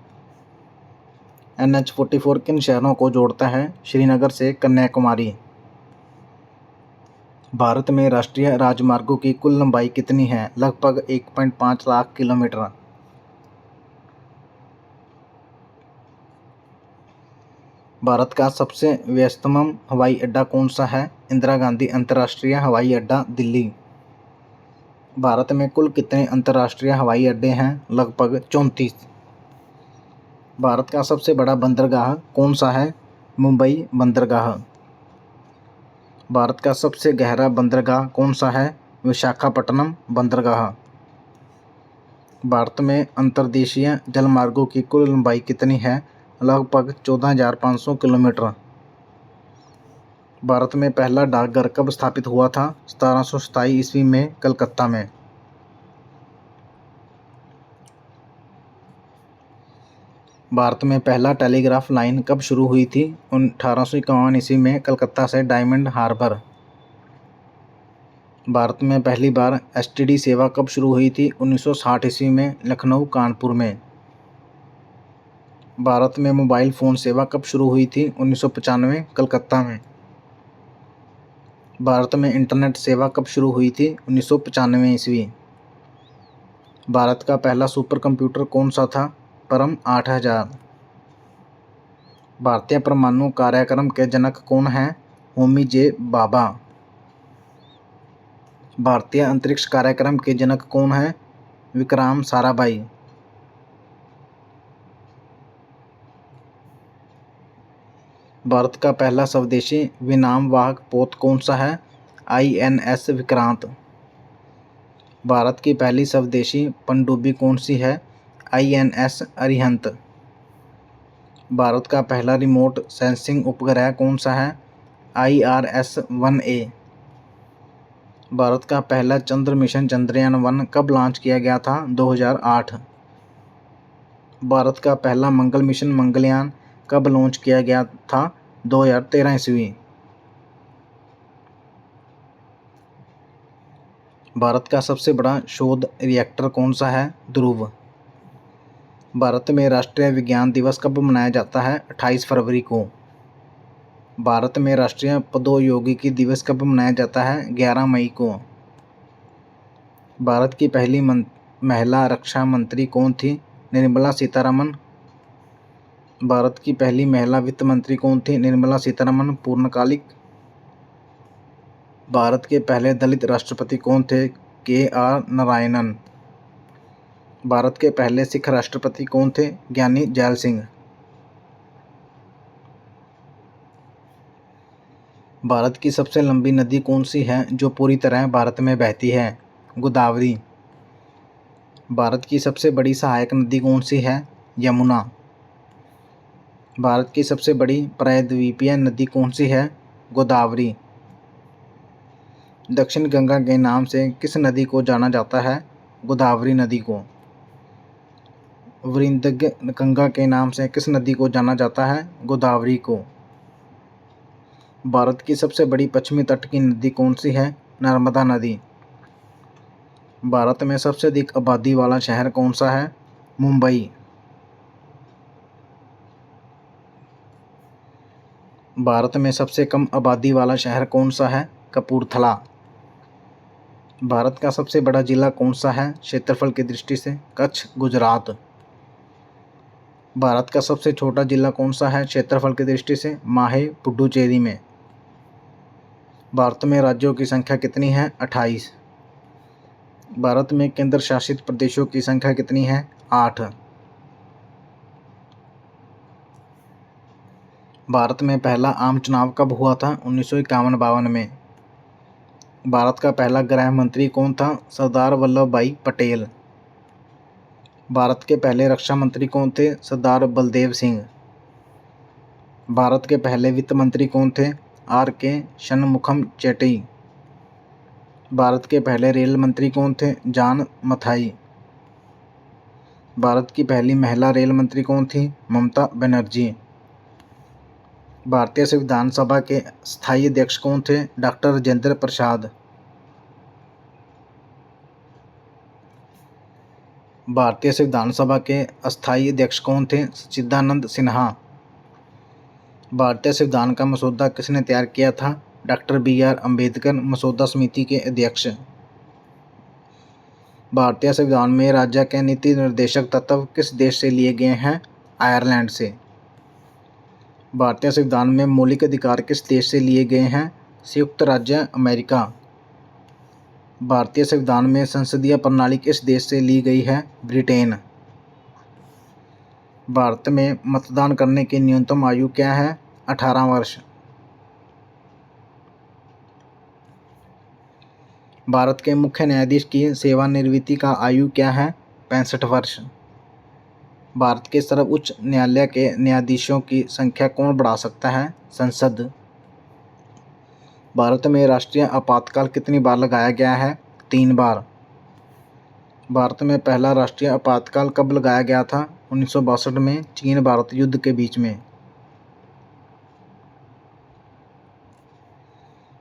Speaker 1: NH-44 किन शहरों को जोड़ता है? श्रीनगर से कन्याकुमारी। भारत में राष्ट्रीय राजमार्गों की कुल लंबाई कितनी है? लगभग 1.5 लाख किलोमीटर। भारत का सबसे व्यस्ततम हवाई अड्डा कौन सा है? इंदिरा गांधी अंतर्राष्ट्रीय हवाई अड्डा, दिल्ली। भारत में कुल कितने अंतर्राष्ट्रीय हवाई अड्डे हैं? लगभग 34। भारत का सबसे बड़ा बंदरगाह कौन सा है? मुंबई बंदरगाह। भारत का सबसे गहरा बंदरगाह कौन सा है? विशाखापट्टनम बंदरगाह। भारत में अंतर्देशीय जलमार्गों की कुल लंबाई कितनी है? लगभग 14,500 किलोमीटर। भारत में पहला डाकघर कब स्थापित हुआ था? 1727 ईस्वी में कलकत्ता में। भारत में पहला टेलीग्राफ लाइन कब शुरू हुई थी? 1851 ईस्वी में कलकत्ता से डायमंड हार्बर। भारत में पहली बार STD सेवा कब शुरू हुई थी? 1960 ईस्वी में लखनऊ कानपुर में। भारत में मोबाइल फ़ोन सेवा कब शुरू हुई थी? 1995 कलकत्ता में। भारत में इंटरनेट सेवा कब शुरू हुई थी? 1995 ईस्वी। भारत का पहला सुपर कंप्यूटर कौन सा था? परम 8000। भारतीय परमाणु कार्यक्रम के जनक कौन हैं? होमी जे भाभा। भारतीय अंतरिक्ष कार्यक्रम के जनक कौन हैं? विक्रम साराभाई। भारत का पहला स्वदेशी विमान वाहक पोत कौन सा है? INS विक्रांत। भारत की पहली स्वदेशी पनडुब्बी कौन सी है? INS अरिहंत। भारत का पहला रिमोट सेंसिंग उपग्रह कौन सा है? IRS-1A। भारत का पहला चंद्र मिशन चंद्रयान-1 कब लॉन्च किया गया था? 2008। भारत का पहला मंगल मिशन मंगलयान कब लॉन्च किया गया था? 2013 ईस्वी। भारत का सबसे बड़ा शोध रिएक्टर कौन सा है? ध्रुव। भारत में राष्ट्रीय विज्ञान दिवस कब मनाया जाता है? 28 फरवरी को। भारत में राष्ट्रीय प्रौद्योगिकी दिवस कब मनाया जाता है? 11 मई को। भारत की पहली महिला रक्षा मंत्री कौन थी? निर्मला सीतारमण। भारत की पहली महिला वित्त मंत्री कौन थी? निर्मला सीतारमण पूर्णकालिक। भारत के पहले दलित राष्ट्रपति कौन थे? KR नारायणन। भारत के पहले सिख राष्ट्रपति कौन थे? ज्ञानी जैल सिंह। भारत की सबसे लंबी नदी कौन सी है जो पूरी तरह भारत में बहती है? गोदावरी। भारत की सबसे बड़ी सहायक नदी कौन सी है? यमुना। भारत की सबसे बड़ी प्रायद्वीपीय नदी कौन सी है? गोदावरी। दक्षिण गंगा के नाम से किस नदी को जाना जाता है? गोदावरी नदी को। वृंदग गंगा के नाम से किस नदी को जाना जाता है? गोदावरी को। भारत की सबसे बड़ी पश्चिमी तट की नदी कौन सी है? नर्मदा नदी। भारत में सबसे अधिक आबादी वाला शहर कौन सा है? मुंबई। भारत में सबसे कम आबादी वाला शहर कौन सा है? कपूरथला। भारत का सबसे बड़ा जिला कौन सा है क्षेत्रफल की दृष्टि से? कच्छ, गुजरात। भारत का सबसे छोटा जिला कौन सा है क्षेत्रफल की दृष्टि से? माहे, पुडुचेरी में। भारत में राज्यों की संख्या कितनी है? 28। भारत में केंद्र शासित प्रदेशों की संख्या कितनी है? 8। भारत में पहला आम चुनाव कब हुआ था? 1951-52 में। भारत का पहला गृह मंत्री कौन था? सरदार वल्लभ भाई पटेल। भारत के पहले रक्षा मंत्री कौन थे? सरदार बलदेव सिंह। भारत के पहले वित्त मंत्री कौन थे? R.K. शनमुखम चेट्टी। भारत के पहले रेल मंत्री कौन थे? जॉन मथाई। भारत की पहली महिला रेल मंत्री कौन थी? ममता बनर्जी। भारतीय संविधान सभा के स्थायी अध्यक्ष कौन थे? डॉक्टर राजेंद्र प्रसाद। भारतीय संविधान सभा के अस्थायी अध्यक्ष कौन थे? सच्चिदानंद सिन्हा। भारतीय संविधान का मसौदा किसने तैयार किया था? Doctor B.R. अम्बेडकर, मसौदा समिति के अध्यक्ष। भारतीय संविधान में राज्य के नीति निर्देशक तत्व किस देश से लिए गए हैं? आयरलैंड से। भारतीय संविधान में मौलिक अधिकार किस देश से लिए गए हैं? संयुक्त राज्य अमेरिका। भारतीय संविधान में संसदीय प्रणाली किस देश से ली गई है? ब्रिटेन। भारत में मतदान करने की न्यूनतम आयु क्या है? 18 वर्ष। भारत के मुख्य न्यायाधीश की सेवानिवृत्ति का आयु क्या है? 65 वर्ष। भारत के सर्वोच्च न्यायालय के न्यायाधीशों की संख्या कौन बढ़ा सकता है? संसद। भारत में राष्ट्रीय आपातकाल कितनी बार लगाया गया है? 3 बार। भारत में पहला राष्ट्रीय आपातकाल कब लगाया गया था? 1962 में, चीन भारत युद्ध के बीच में।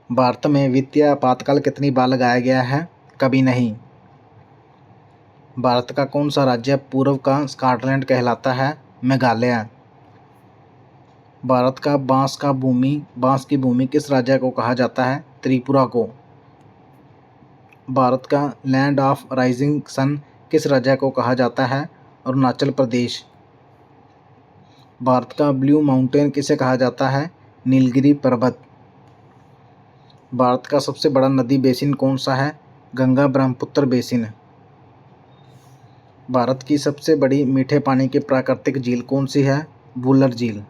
Speaker 1: भारत में वित्तीय आपातकाल कितनी बार लगाया गया है? कभी नहीं। भारत का कौन सा राज्य पूर्व का स्कॉटलैंड कहलाता है? मेघालय। भारत का बांस की भूमि किस राज्य को कहा जाता है? त्रिपुरा को। भारत का लैंड ऑफ राइजिंग सन किस राज्य को कहा जाता है? अरुणाचल प्रदेश। भारत का ब्लू माउंटेन किसे कहा जाता है? नीलगिरी पर्वत। भारत का सबसे बड़ा नदी बेसिन कौन सा है? गंगा ब्रह्मपुत्र बेसिन। भारत की सबसे बड़ी मीठे पानी की प्राकृतिक झील कौन सी है? वुलर झील।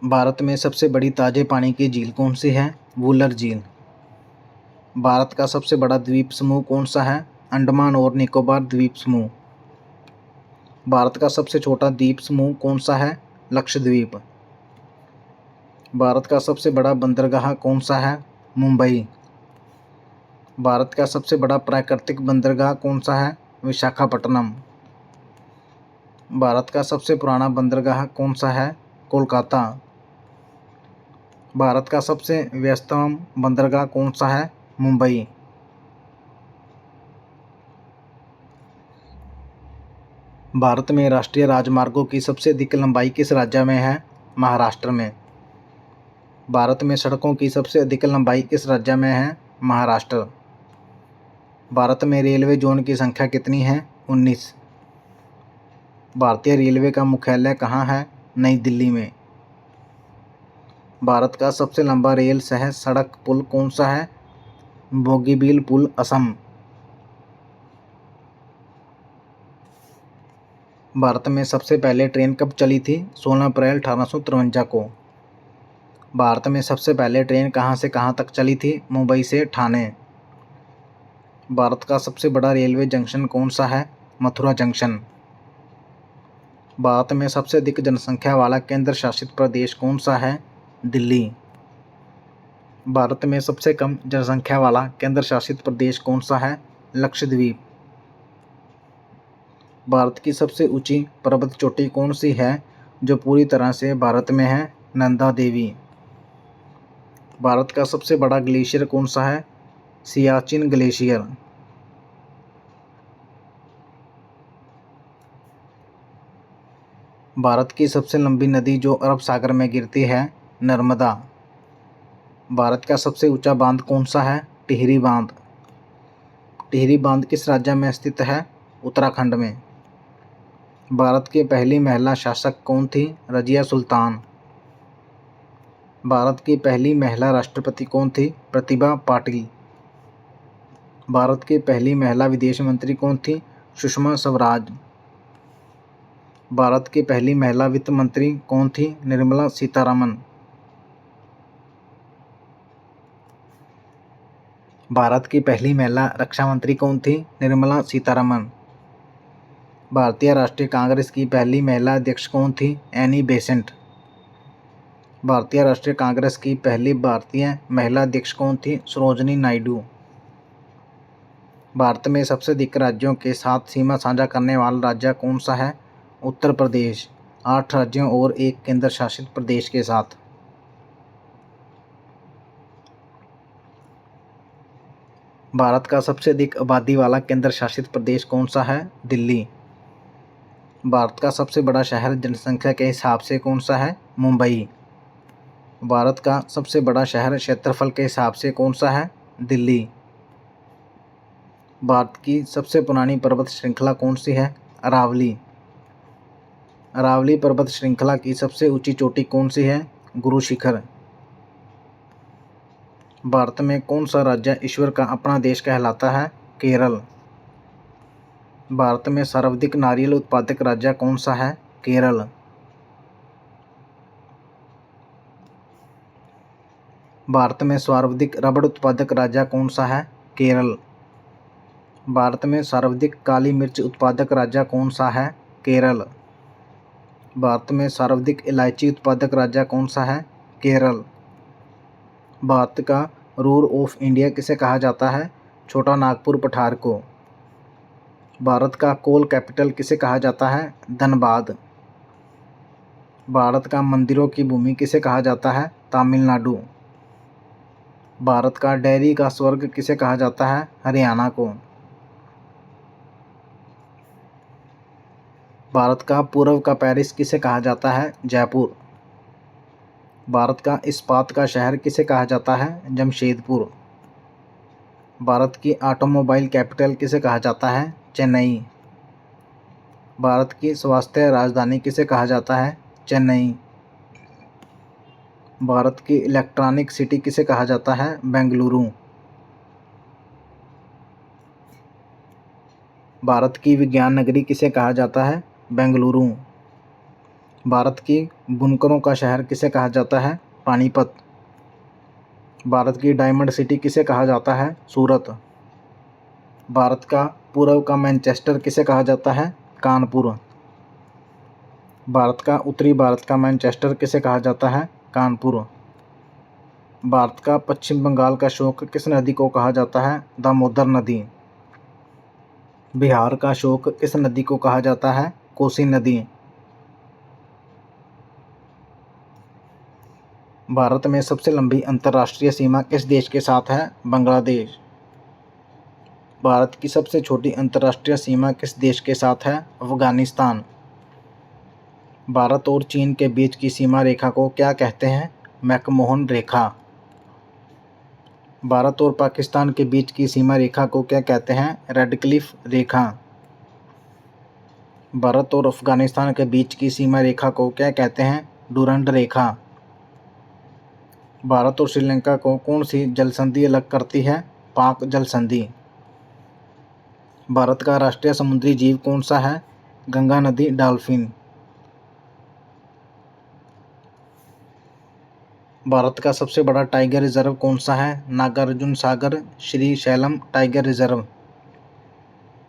Speaker 1: भारत में सबसे बड़ी ताजे पानी की झील कौन सी है? वुलर झील। भारत का सबसे बड़ा द्वीप समूह कौन सा है? अंडमान और निकोबार द्वीप समूह। भारत का सबसे छोटा द्वीप समूह कौन सा है? लक्षद्वीप। भारत का सबसे बड़ा बंदरगाह कौन सा है? मुंबई। भारत का सबसे बड़ा प्राकृतिक बंदरगाह कौन सा है? विशाखापट्टनम। भारत का सबसे पुराना बंदरगाह कौन सा है? कोलकाता। भारत का सबसे व्यस्ततम बंदरगाह कौन सा है? मुंबई। भारत में राष्ट्रीय राजमार्गों की सबसे अधिक लंबाई किस राज्य में है? महाराष्ट्र में। भारत में सड़कों की सबसे अधिक लंबाई किस राज्य में है? महाराष्ट्र। भारत में रेलवे जोन की संख्या कितनी है? 19। भारतीय रेलवे का मुख्यालय कहाँ है? नई दिल्ली में। भारत का सबसे लंबा रेल सह सड़क पुल कौन सा है? बोगीबील पुल, असम। भारत में सबसे पहले ट्रेन कब चली थी? 16 अप्रैल 1853 को। भारत में सबसे पहले ट्रेन कहाँ से कहाँ तक चली थी? मुंबई से ठाणे। भारत का सबसे बड़ा रेलवे जंक्शन कौन सा है? मथुरा जंक्शन। भारत में सबसे अधिक जनसंख्या वाला केंद्र शासित प्रदेश कौन सा है? दिल्ली। भारत में सबसे कम जनसंख्या वाला केंद्र शासित प्रदेश कौन सा है? लक्षद्वीप। भारत की सबसे ऊंची पर्वत चोटी कौन सी है जो पूरी तरह से भारत में है? नंदा देवी। भारत का सबसे बड़ा ग्लेशियर कौन सा है? सियाचिन ग्लेशियर। भारत की सबसे लंबी नदी जो अरब सागर में गिरती है? नर्मदा। भारत का सबसे ऊंचा बांध कौन सा है? टिहरी बांध। टिहरी बांध किस राज्य में स्थित है? उत्तराखंड में। भारत की पहली महिला शासक कौन थी? रजिया सुल्तान। भारत की पहली महिला राष्ट्रपति कौन थी? प्रतिभा पाटिल। भारत की पहली महिला विदेश मंत्री कौन थी? सुषमा स्वराज। भारत की पहली महिला वित्त मंत्री कौन थी? निर्मला सीतारमन। भारत की पहली महिला रक्षा मंत्री कौन थी? निर्मला सीतारमन। भारतीय राष्ट्रीय कांग्रेस की पहली महिला अध्यक्ष कौन थी? Annie Besant. भारतीय राष्ट्रीय कांग्रेस की पहली भारतीय महिला अध्यक्ष कौन थी? सरोजिनी नायडू। भारत में सबसे अधिक राज्यों के साथ सीमा साझा करने वाला राज्य कौन सा है? उत्तर प्रदेश। 8 राज्यों और 1 केंद्र शासित प्रदेश के साथ। भारत का सबसे अधिक आबादी वाला केंद्र शासित प्रदेश कौन सा है? दिल्ली। भारत का सबसे बड़ा शहर जनसंख्या के हिसाब से कौन सा है? मुंबई। भारत का सबसे बड़ा शहर क्षेत्रफल के हिसाब से कौन सा है? दिल्ली। भारत की सबसे पुरानी पर्वत श्रृंखला कौन सी है? अरावली। अरावली पर्वत श्रृंखला की सबसे ऊंची चोटी कौन सी है? गुरु शिखर। भारत में कौन सा राज्य ईश्वर का अपना देश कहलाता है? केरल। भारत में सर्वाधिक नारियल उत्पादक राज्य कौन सा है? केरल। भारत में सर्वाधिक रबड़ उत्पादक राज्य कौन सा है? केरल। भारत में सर्वाधिक काली मिर्च उत्पादक राज्य कौन सा है? केरल। भारत में सर्वाधिक इलायची उत्पादक राज्य कौन सा है? केरल। भारत का रूर ऑफ इंडिया किसे कहा जाता है? छोटा नागपुर पठार को। भारत का कोल कैपिटल किसे कहा जाता है? धनबाद। भारत का मंदिरों की भूमि किसे कहा जाता है? तमिलनाडु। भारत का डेयरी का स्वर्ग किसे कहा जाता है? हरियाणा को। भारत का पूर्व का पेरिस किसे कहा जाता है? जयपुर। भारत का इस्पात का शहर किसे कहा जाता है? जमशेदपुर। भारत की ऑटोमोबाइल कैपिटल किसे कहा जाता है? चेन्नई। भारत की स्वास्थ्य राजधानी किसे कहा जाता है? चेन्नई। भारत की इलेक्ट्रॉनिक सिटी किसे कहा जाता है? बेंगलुरु। भारत की विज्ञान नगरी किसे कहा जाता है? बेंगलुरु। भारत की बुनकरों का शहर किसे कहा जाता है? पानीपत। भारत की डायमंड सिटी किसे कहा जाता है? सूरत। भारत का पूर्व का मैनचेस्टर किसे कहा जाता है? कानपुर। भारत का उत्तरी भारत का मैनचेस्टर किसे कहा जाता है? कानपुर। भारत का पश्चिम बंगाल का शोक किस नदी को कहा जाता है? दामोदर नदी। बिहार का शोक किस नदी को कहा जाता है? कोसी नदी। भारत में सबसे लंबी अंतर्राष्ट्रीय सीमा किस देश के साथ है? बांग्लादेश। भारत की सबसे छोटी अंतर्राष्ट्रीय सीमा किस देश के साथ है? अफगानिस्तान। भारत और चीन के बीच की सीमा रेखा को क्या कहते हैं? मैकमोहन रेखा। भारत और पाकिस्तान के बीच की सीमा रेखा को क्या कहते हैं? रेडक्लिफ रेखा। भारत और अफगानिस्तान के बीच की सीमा रेखा को क्या कहते हैं? डुरंड रेखा। भारत और श्रीलंका को कौन सी जल संधि अलग करती है? पाक जल संधि। भारत का राष्ट्रीय समुद्री जीव कौन सा है? गंगा नदी डॉल्फिन। भारत का सबसे बड़ा टाइगर रिजर्व कौन सा है? Nagarjuna Sagar Srisailam tiger reserve.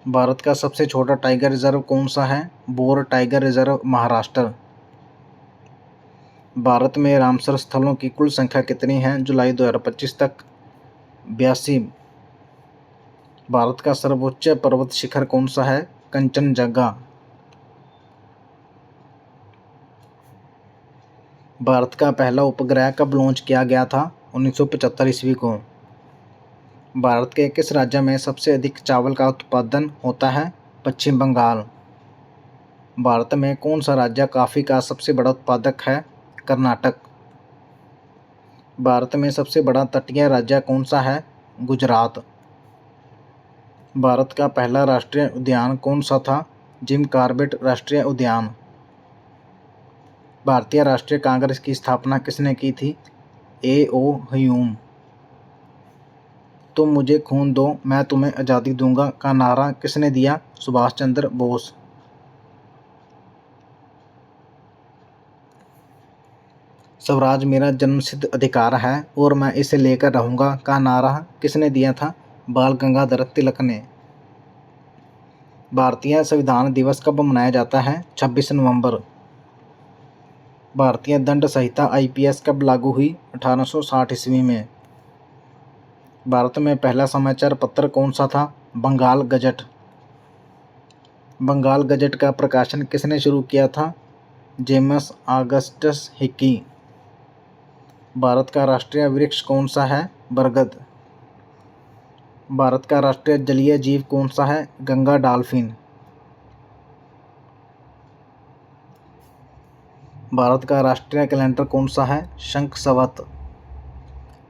Speaker 1: भारत का सबसे छोटा टाइगर रिजर्व कौन सा है? Bore tiger reserve Maharashtra. Bharat में रामसर स्थलों की कुल संख्या कितनी है जुलाई 2025 तक? 82। भारत का सर्वोच्च पर्वत शिखर कौन सा है? कंचनजंगा। भारत का पहला उपग्रह कब लॉन्च किया गया था? 1975 ईस्वी को। भारत के किस राज्य में सबसे अधिक चावल का उत्पादन होता है? पश्चिम बंगाल। भारत में कौन सा राज्य कॉफ़ी का सबसे बड़ा उत्पादक है? कर्नाटक। भारत में सबसे बड़ा तटीय राज्य कौन सा है? गुजरात। भारत का पहला राष्ट्रीय उद्यान कौन सा था? जिम कॉर्बेट राष्ट्रीय उद्यान। भारतीय राष्ट्रीय कांग्रेस की स्थापना किसने की थी? A.O. ह्यूम। तुम मुझे खून दो मैं तुम्हें आज़ादी दूंगा का नारा किसने दिया? सुभाष चंद्र बोस। स्वराज मेरा जन्मसिद्ध अधिकार है और मैं इसे लेकर रहूंगा का नारा किसने दिया था? बाल गंगाधर तिलक ने। भारतीय संविधान दिवस कब मनाया जाता है? 26 नवंबर। भारतीय दंड संहिता IPS कब लागू हुई? 1860 ईस्वी में। भारत में पहला समाचार पत्र कौन सा था? बंगाल गजट। बंगाल गजट का प्रकाशन किसने शुरू किया था? James Augustus Hicky. भारत का राष्ट्रीय वृक्ष कौन सा है? बरगद। भारत का राष्ट्रीय जलीय जीव कौन सा है? गंगा डॉल्फिन। भारत का राष्ट्रीय कैलेंडर कौन सा है? शंख संवत।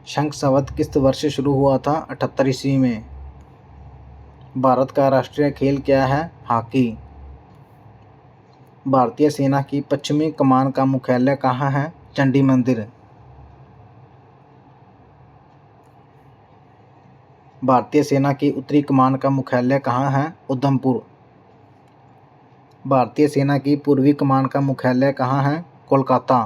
Speaker 1: शंख संवत किस वर्ष शुरू हुआ था? 78 ईस्वी में। भारत का राष्ट्रीय खेल क्या है? हॉकी। भारतीय सेना की पश्चिमी कमान का मुख्यालय कहाँ है? चंडी मंदिर। भारतीय सेना की उत्तरी कमान का मुख्यालय कहाँ है? उधमपुर। भारतीय सेना की पूर्वी कमान का मुख्यालय कहाँ है? कोलकाता।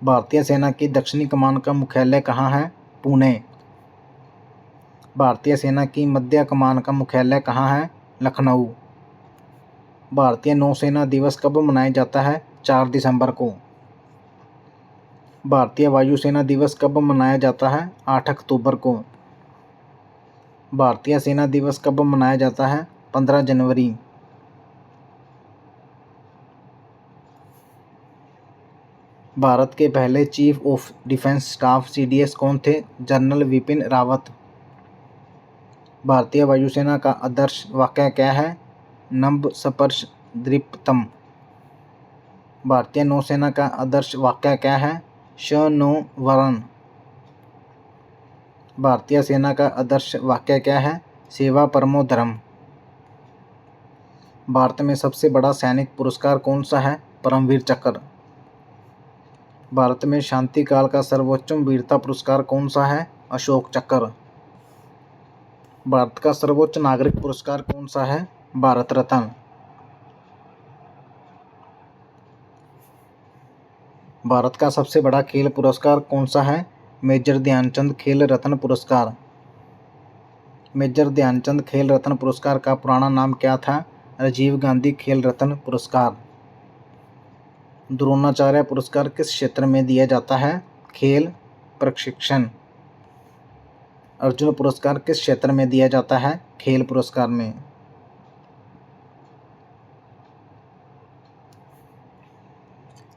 Speaker 1: भारतीय सेना की दक्षिणी कमान का मुख्यालय कहाँ है? पुणे। भारतीय सेना की मध्य कमान का मुख्यालय कहाँ है? लखनऊ। भारतीय नौसेना दिवस कब मनाया जाता है? 4 दिसंबर को। भारतीय वायुसेना दिवस कब मनाया जाता है? 8 अक्टूबर को। भारतीय सेना दिवस कब मनाया जाता है? 15 जनवरी। भारत के पहले chief of defence staff CDS कौन थे? जनरल विपिन रावत। भारतीय वायुसेना का आदर्श वाक्य क्या है? नभ स्पर्श दीप्तम। भारतीय नौसेना का आदर्श वाक्य क्या है? श नो वरण। भारतीय सेना का आदर्श वाक्य क्या है? सेवा परमो धर्म। भारत में सबसे बड़ा सैनिक पुरस्कार कौन सा है? परमवीर चक्र। भारत में शांति काल का सर्वोच्च वीरता पुरस्कार कौन सा है? अशोक चक्र। भारत का सर्वोच्च नागरिक पुरस्कार कौन सा है? भारत रत्न। भारत का सबसे बड़ा खेल पुरस्कार कौन सा है? मेजर ध्यानचंद खेल रत्न पुरस्कार। मेजर ध्यानचंद खेल रत्न पुरस्कार का पुराना नाम क्या था? राजीव गांधी खेल रत्न पुरस्कार। द्रोणाचार्य पुरस्कार किस क्षेत्र में दिया जाता है? खेल प्रशिक्षण। अर्जुन पुरस्कार किस क्षेत्र में दिया जाता है? खेल पुरस्कार में।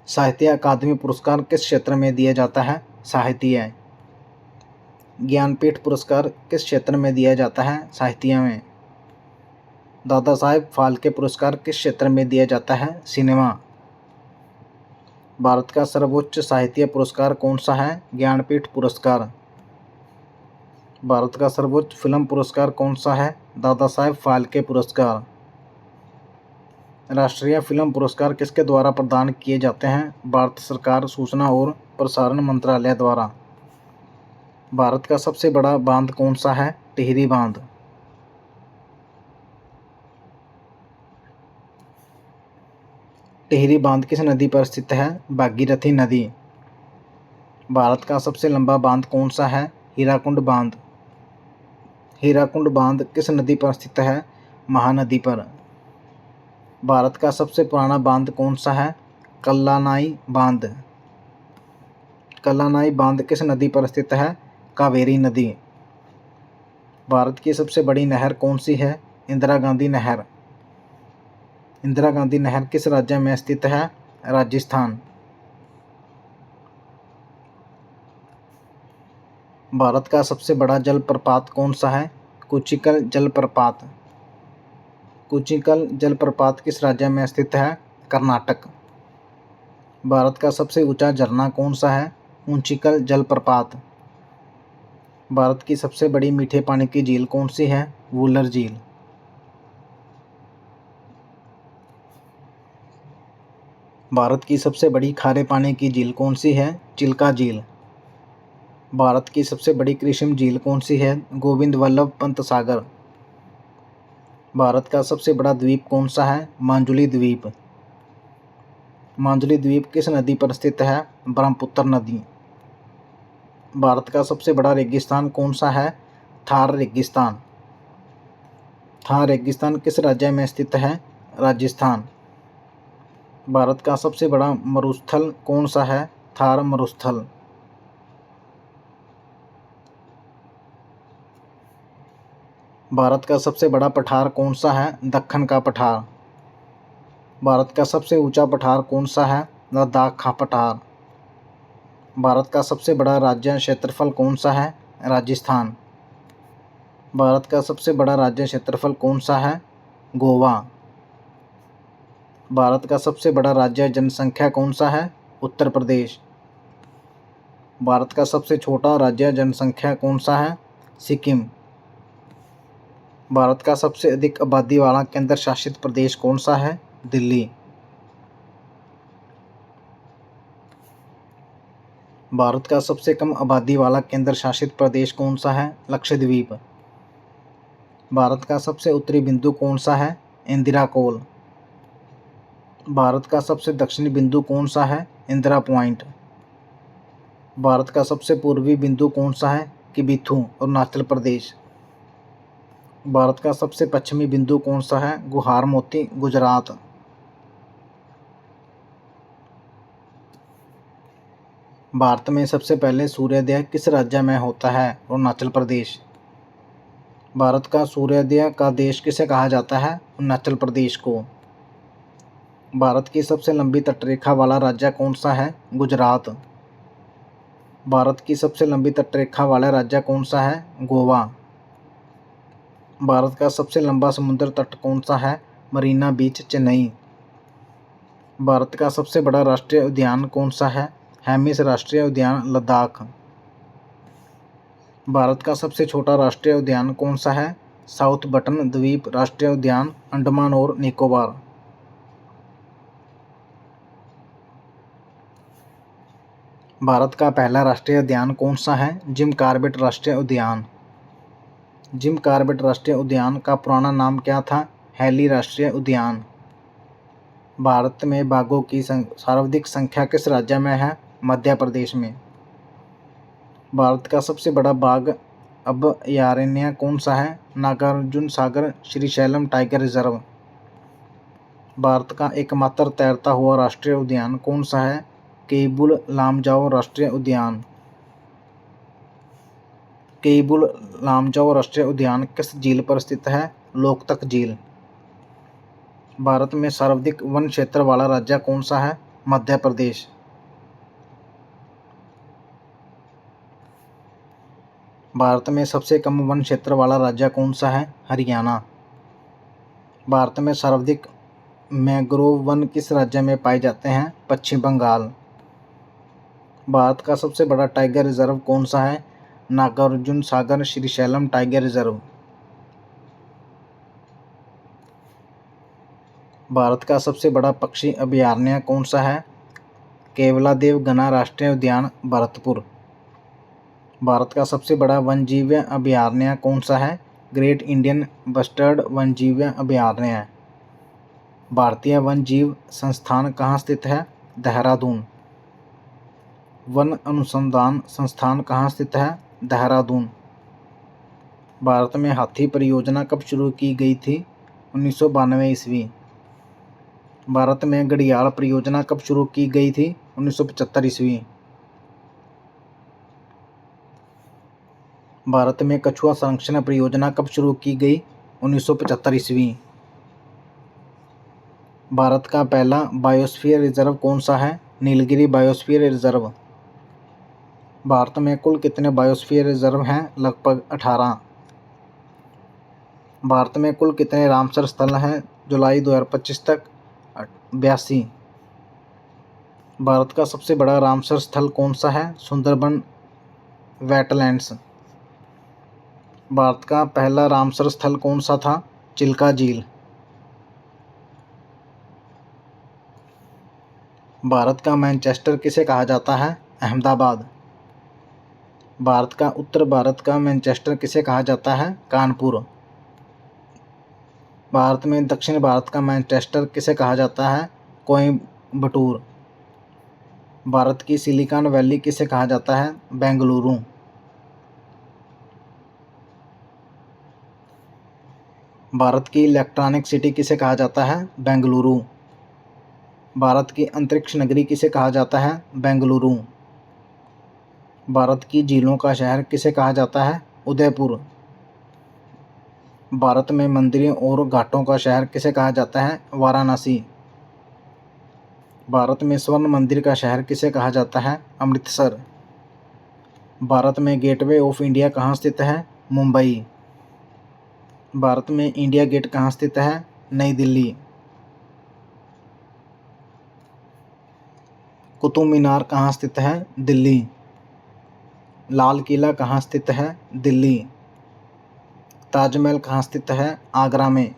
Speaker 1: साहित्य अकादमी पुरस्कार किस क्षेत्र में दिया जाता है? साहित्य। ज्ञानपीठ पुरस्कार किस क्षेत्र में दिया जाता है? साहित्य में। दादा साहेब फाल्के पुरस्कार किस क्षेत्र में दिया जाता है? सिनेमा। भारत का सर्वोच्च साहित्य पुरस्कार कौन सा है? ज्ञानपीठ पुरस्कार। भारत का सर्वोच्च फिल्म पुरस्कार कौन सा है? दादा साहेब फाल्के पुरस्कार। राष्ट्रीय फिल्म पुरस्कार किसके द्वारा प्रदान किए जाते हैं? भारत सरकार सूचना और प्रसारण मंत्रालय द्वारा। भारत का सबसे बड़ा बांध कौन सा है? टिहरी बांध। टिहरी बांध किस नदी पर स्थित है? भागीरथी नदी। भारत का सबसे लंबा बांध कौन सा है? हीराकुंड बांध। हीराकुंड बांध किस नदी पर स्थित है? महानदी पर। भारत का सबसे पुराना बांध कौन सा है? कल्लानाई बांध। कल्लानाई बांध किस नदी पर स्थित है? कावेरी नदी। भारत की सबसे बड़ी नहर कौन सी है? इंदिरा गांधी नहर। इंदिरा गांधी नहर किस राज्य में स्थित है? राजस्थान। भारत का सबसे बड़ा जलप्रपात कौन सा है? कुचिकल जलप्रपात। कुचिकल जलप्रपात किस राज्य में स्थित है? कर्नाटक। भारत का सबसे ऊंचा झरना कौन सा है? ऊंचिकल जलप्रपात। भारत की सबसे बड़ी मीठे पानी की झील कौन सी है? वुलर झील। भारत की सबसे बड़ी खारे पानी की झील कौन सी है? चिल्का झील। भारत की सबसे बड़ी कृत्रिम झील कौन सी है? गोविंद वल्लभ पंत सागर। भारत का सबसे बड़ा द्वीप कौन सा है? मांजुली द्वीप। मांजुली द्वीप किस नदी पर स्थित है? ब्रह्मपुत्र नदी। भारत का सबसे बड़ा रेगिस्तान कौन सा है? थार रेगिस्तान। थार रेगिस्तान किस राज्य में स्थित है? राजस्थान। भारत का सबसे बड़ा मरुस्थल कौन सा है? थार मरुस्थल। भारत का सबसे बड़ा पठार कौन सा है? दक्कन का पठार। भारत का सबसे ऊंचा पठार कौन सा है? लद्दाख का पठार। भारत का सबसे बड़ा राज्य क्षेत्रफल कौन सा है? राजस्थान। भारत का सबसे बड़ा राज्य क्षेत्रफल कौन सा है? गोवा। भारत का सबसे बड़ा राज्य जनसंख्या कौन सा है? उत्तर प्रदेश। भारत का सबसे छोटा राज्य जनसंख्या कौन सा है? सिक्किम। भारत का सबसे अधिक आबादी वाला केंद्र शासित प्रदेश कौन सा है? दिल्ली। भारत का सबसे कम आबादी वाला केंद्र शासित प्रदेश कौन सा है? लक्षद्वीप। भारत का सबसे उत्तरी बिंदु कौन सा है? इंदिरा कोल। भारत का सबसे दक्षिणी बिंदु कौन सा है? इंदिरा पॉइंट। भारत का सबसे पूर्वी बिंदु कौन सा है? किबिथू, अरुणाचल प्रदेश। भारत का सबसे पश्चिमी बिंदु कौन सा है? गुहार मोती, गुजरात। भारत में सबसे पहले सूर्योदय किस राज्य में होता है? अरुणाचल प्रदेश। भारत का सूर्योदय का देश किसे कहा जाता है? अरुणाचल प्रदेश को। भारत की सबसे लंबी तटरेखा वाला राज्य कौन सा है? गुजरात। भारत की सबसे लंबी तटरेखा वाला राज्य कौन सा है? गोवा। भारत का सबसे लंबा समुद्र तट कौन सा है? मरीना बीच, चेन्नई। भारत का सबसे बड़ा राष्ट्रीय उद्यान कौन सा है? हेमिस राष्ट्रीय उद्यान, लद्दाख। भारत का सबसे छोटा राष्ट्रीय उद्यान कौन सा है? साउथ बटन द्वीप राष्ट्रीय उद्यान, अंडमान और निकोबार। भारत का पहला राष्ट्रीय उद्यान कौन सा है? जिम कॉर्बेट राष्ट्रीय उद्यान। जिम कॉर्बेट राष्ट्रीय उद्यान का पुराना नाम क्या था? हैली राष्ट्रीय उद्यान। भारत में बाघों की सर्वाधिक संख्या किस राज्य में है? मध्य प्रदेश में। भारत का सबसे बड़ा बाघ अभयारण्य कौन सा है? Nagarjuna Sagar Srisailam tiger reserve. भारत का एकमात्र तैरता हुआ राष्ट्रीय उद्यान कौन सा है? केबुल लामजाओ राष्ट्रीय उद्यान। केबुल लामजाओ राष्ट्रीय उद्यान किस झील पर स्थित है? लोकतक झील। भारत में सर्वाधिक वन क्षेत्र वाला राज्य कौन सा है? मध्य प्रदेश। भारत में सबसे कम वन क्षेत्र वाला राज्य कौन सा है? हरियाणा। भारत में सर्वाधिक मैंग्रोव वन किस राज्य में पाए जाते हैं? पश्चिम बंगाल। भारत का सबसे बड़ा टाइगर रिजर्व कौन सा है? Nagarjuna Sagar Srisailam tiger reserve. भारत का सबसे बड़ा पक्षी अभयारण्य कौन सा है? केवलादेव गणा राष्ट्रीय उद्यान, भरतपुर। भारत का सबसे बड़ा वन्यजीव अभयारण्य कौन सा है? ग्रेट इंडियन बस्टर्ड वन्यजीव अभयारण्य। भारतीय वन्यजीव संस्थान कहाँ स्थित है? देहरादून। वन अनुसंधान संस्थान कहाँ स्थित है? देहरादून। भारत में हाथी परियोजना कब शुरू की गई थी? 1992 ईस्वी। भारत में घड़ियाल परियोजना कब शुरू की गई थी? 1975 ईस्वी। भारत में कछुआ संरक्षण परियोजना कब शुरू की गई? 1975 ईस्वी। भारत का पहला बायोस्फीयर रिजर्व कौन सा है? Nilgiri biosphere reserve. भारत में कुल कितने बायोस्फीयर रिजर्व हैं? लगभग 18। भारत में कुल कितने रामसर स्थल हैं जुलाई 2025 तक? 82। भारत का सबसे बड़ा रामसर स्थल कौन सा है? सुंदरबन वेटलैंड्स। भारत का पहला रामसर स्थल कौन सा था? चिल्का झील। भारत का मैनचेस्टर किसे कहा जाता है? अहमदाबाद। उत्तर भारत का मैनचेस्टर किसे कहा जाता है? कानपुर। भारत में दक्षिण भारत का मैनचेस्टर किसे कहा जाता है? कोयम्बटूर। भारत की सिलिकॉन वैली किसे कहा जाता है? बेंगलुरु। भारत की इलेक्ट्रॉनिक सिटी किसे कहा जाता है? बेंगलुरु। भारत की अंतरिक्ष नगरी किसे कहा जाता है? बेंगलुरु। भारत की झीलों का शहर किसे कहा जाता है? उदयपुर। भारत में मंदिरों और घाटों का शहर किसे कहा जाता है? वाराणसी। भारत में स्वर्ण मंदिर का शहर किसे कहा जाता है? अमृतसर। भारत में गेटवे ऑफ इंडिया कहाँ स्थित है? मुंबई। भारत में इंडिया गेट कहाँ स्थित है? नई दिल्ली। कुतुब मीनार कहाँ स्थित है? दिल्ली। लाल किला कहाँ स्थित है? दिल्ली। ताजमहल कहाँ स्थित है? आगरा में।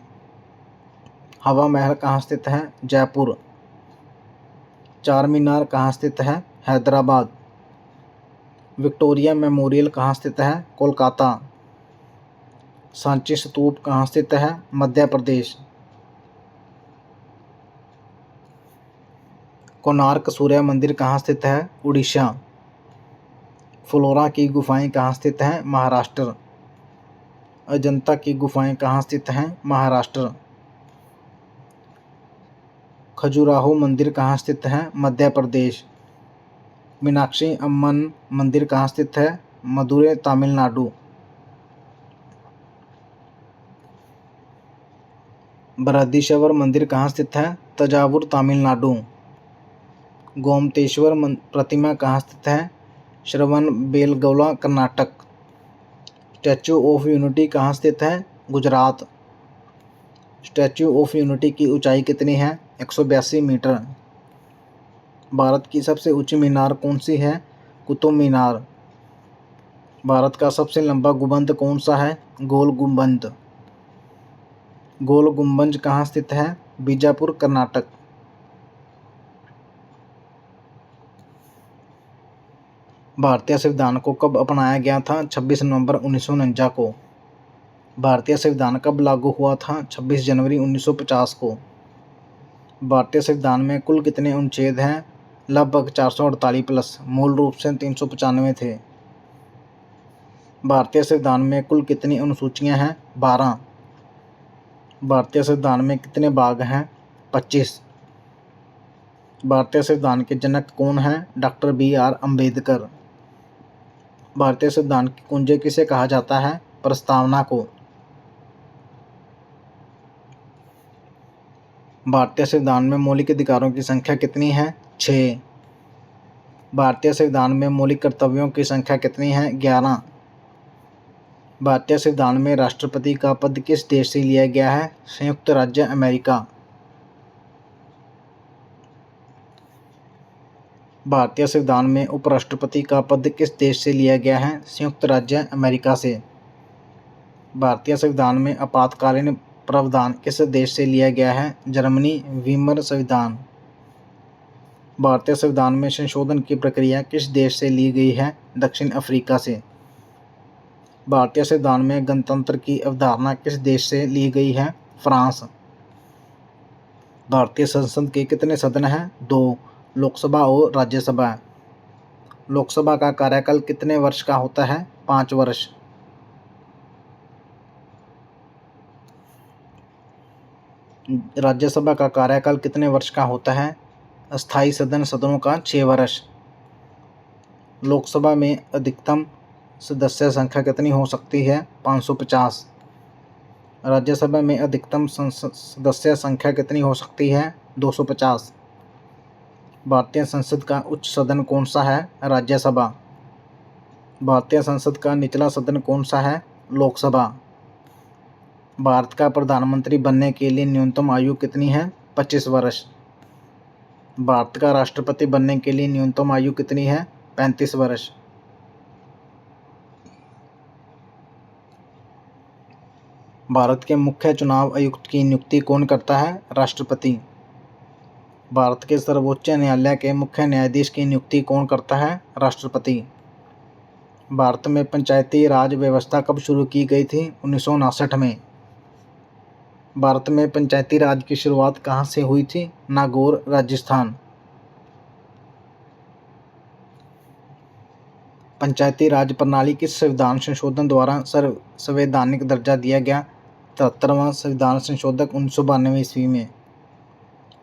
Speaker 1: हवा महल कहाँ स्थित है? जयपुर। चार मीनार कहाँ स्थित है? हैदराबाद। विक्टोरिया मेमोरियल कहाँ स्थित है? कोलकाता। सांची स्तूप कहाँ स्थित है? मध्य प्रदेश। कोणार्क सूर्य मंदिर कहाँ स्थित है? उड़ीसा। फ्लोरा की गुफाएं कहाँ स्थित हैं? महाराष्ट्र। अजंता की गुफाएं कहाँ स्थित हैं? महाराष्ट्र। खजुराहो मंदिर कहाँ स्थित है? मध्य प्रदेश। मीनाक्षी अम्मन मंदिर कहाँ स्थित है? मदुरै तमिलनाडु। बृहदीश्वर मंदिर कहाँ स्थित है? तंजावुर तमिलनाडु। गोमतेश्वर प्रतिमा कहाँ स्थित है? Shravanabelagola Karnataka. Statue of unity कहाँ स्थित है? गुजरात। स्टैच्यू ऑफ यूनिटी की ऊंचाई कितनी है? 182 मीटर। भारत की सबसे ऊंची मीनार कौन सी है? कुतुब मीनार। भारत का सबसे लंबा गुंबद कौन सा है? गोल गुंबद। गोल गुंबद कहाँ स्थित है? बीजापुर कर्नाटक। भारतीय संविधान को कब अपनाया गया था? 26 नवंबर 1949 को। भारतीय संविधान कब लागू हुआ था? 26 जनवरी 1950 को। भारतीय संविधान में कुल कितने अनुच्छेद हैं? लगभग 448 प्लस, मूल रूप से 395 थे। भारतीय संविधान में कुल कितनी अनुसूचियां हैं? 12। भारतीय संविधान में कितने भाग हैं? 25। भारतीय संविधान के जनक कौन हैं? Doctor BR Ambedkar. भारतीय संविधान की कुंजी किसे कहा जाता है? प्रस्तावना को। भारतीय संविधान में मौलिक अधिकारों की संख्या कितनी है? 6। भारतीय संविधान में मौलिक कर्तव्यों की संख्या कितनी है? 11। भारतीय संविधान में राष्ट्रपति का पद किस देश से लिया गया है? संयुक्त राज्य अमेरिका। भारतीय संविधान में उपराष्ट्रपति का पद किस देश से लिया गया है? संयुक्त राज्य अमेरिका से। भारतीय संविधान में आपातकालीन प्रावधान किस देश से लिया गया है? जर्मनी। वीमर संविधान। भारतीय संविधान में संशोधन की प्रक्रिया किस देश से ली गई है? दक्षिण अफ्रीका से। भारतीय संविधान में गणतंत्र की अवधारणा किस देश से ली गई है? फ्रांस। भारतीय संसद के कितने सदन हैं? 2, लोकसभा और राज्यसभा। लोकसभा का कार्यकाल कितने वर्ष का होता है? 5 वर्ष। राज्यसभा का कार्यकाल कितने वर्ष का होता है? अस्थायी सदनों का 6 वर्ष। लोकसभा में अधिकतम सदस्य संख्या कितनी हो सकती है? 550। राज्यसभा में अधिकतम सदस्य संख्या कितनी हो सकती है? 250। भारतीय संसद का उच्च सदन कौन सा है? राज्यसभा। भारतीय संसद का निचला सदन कौन सा है? लोकसभा। भारत का प्रधानमंत्री बनने के लिए न्यूनतम आयु कितनी है? 25 वर्ष। भारत का राष्ट्रपति बनने के लिए न्यूनतम आयु कितनी है? 35 वर्ष। भारत के मुख्य चुनाव आयुक्त की नियुक्ति कौन करता है? राष्ट्रपति। भारत के सर्वोच्च न्यायालय के मुख्य न्यायाधीश की नियुक्ति कौन करता है? राष्ट्रपति। भारत में पंचायती राज व्यवस्था कब शुरू की गई थी? 1959 में। भारत में पंचायती राज की शुरुआत कहाँ से हुई थी? नागौर, राजस्थान। पंचायती राज प्रणाली किस संविधान संशोधन द्वारा संवैधानिक दर्जा दिया गया? 73वां संविधान संशोधन 1992 ईस्वी में।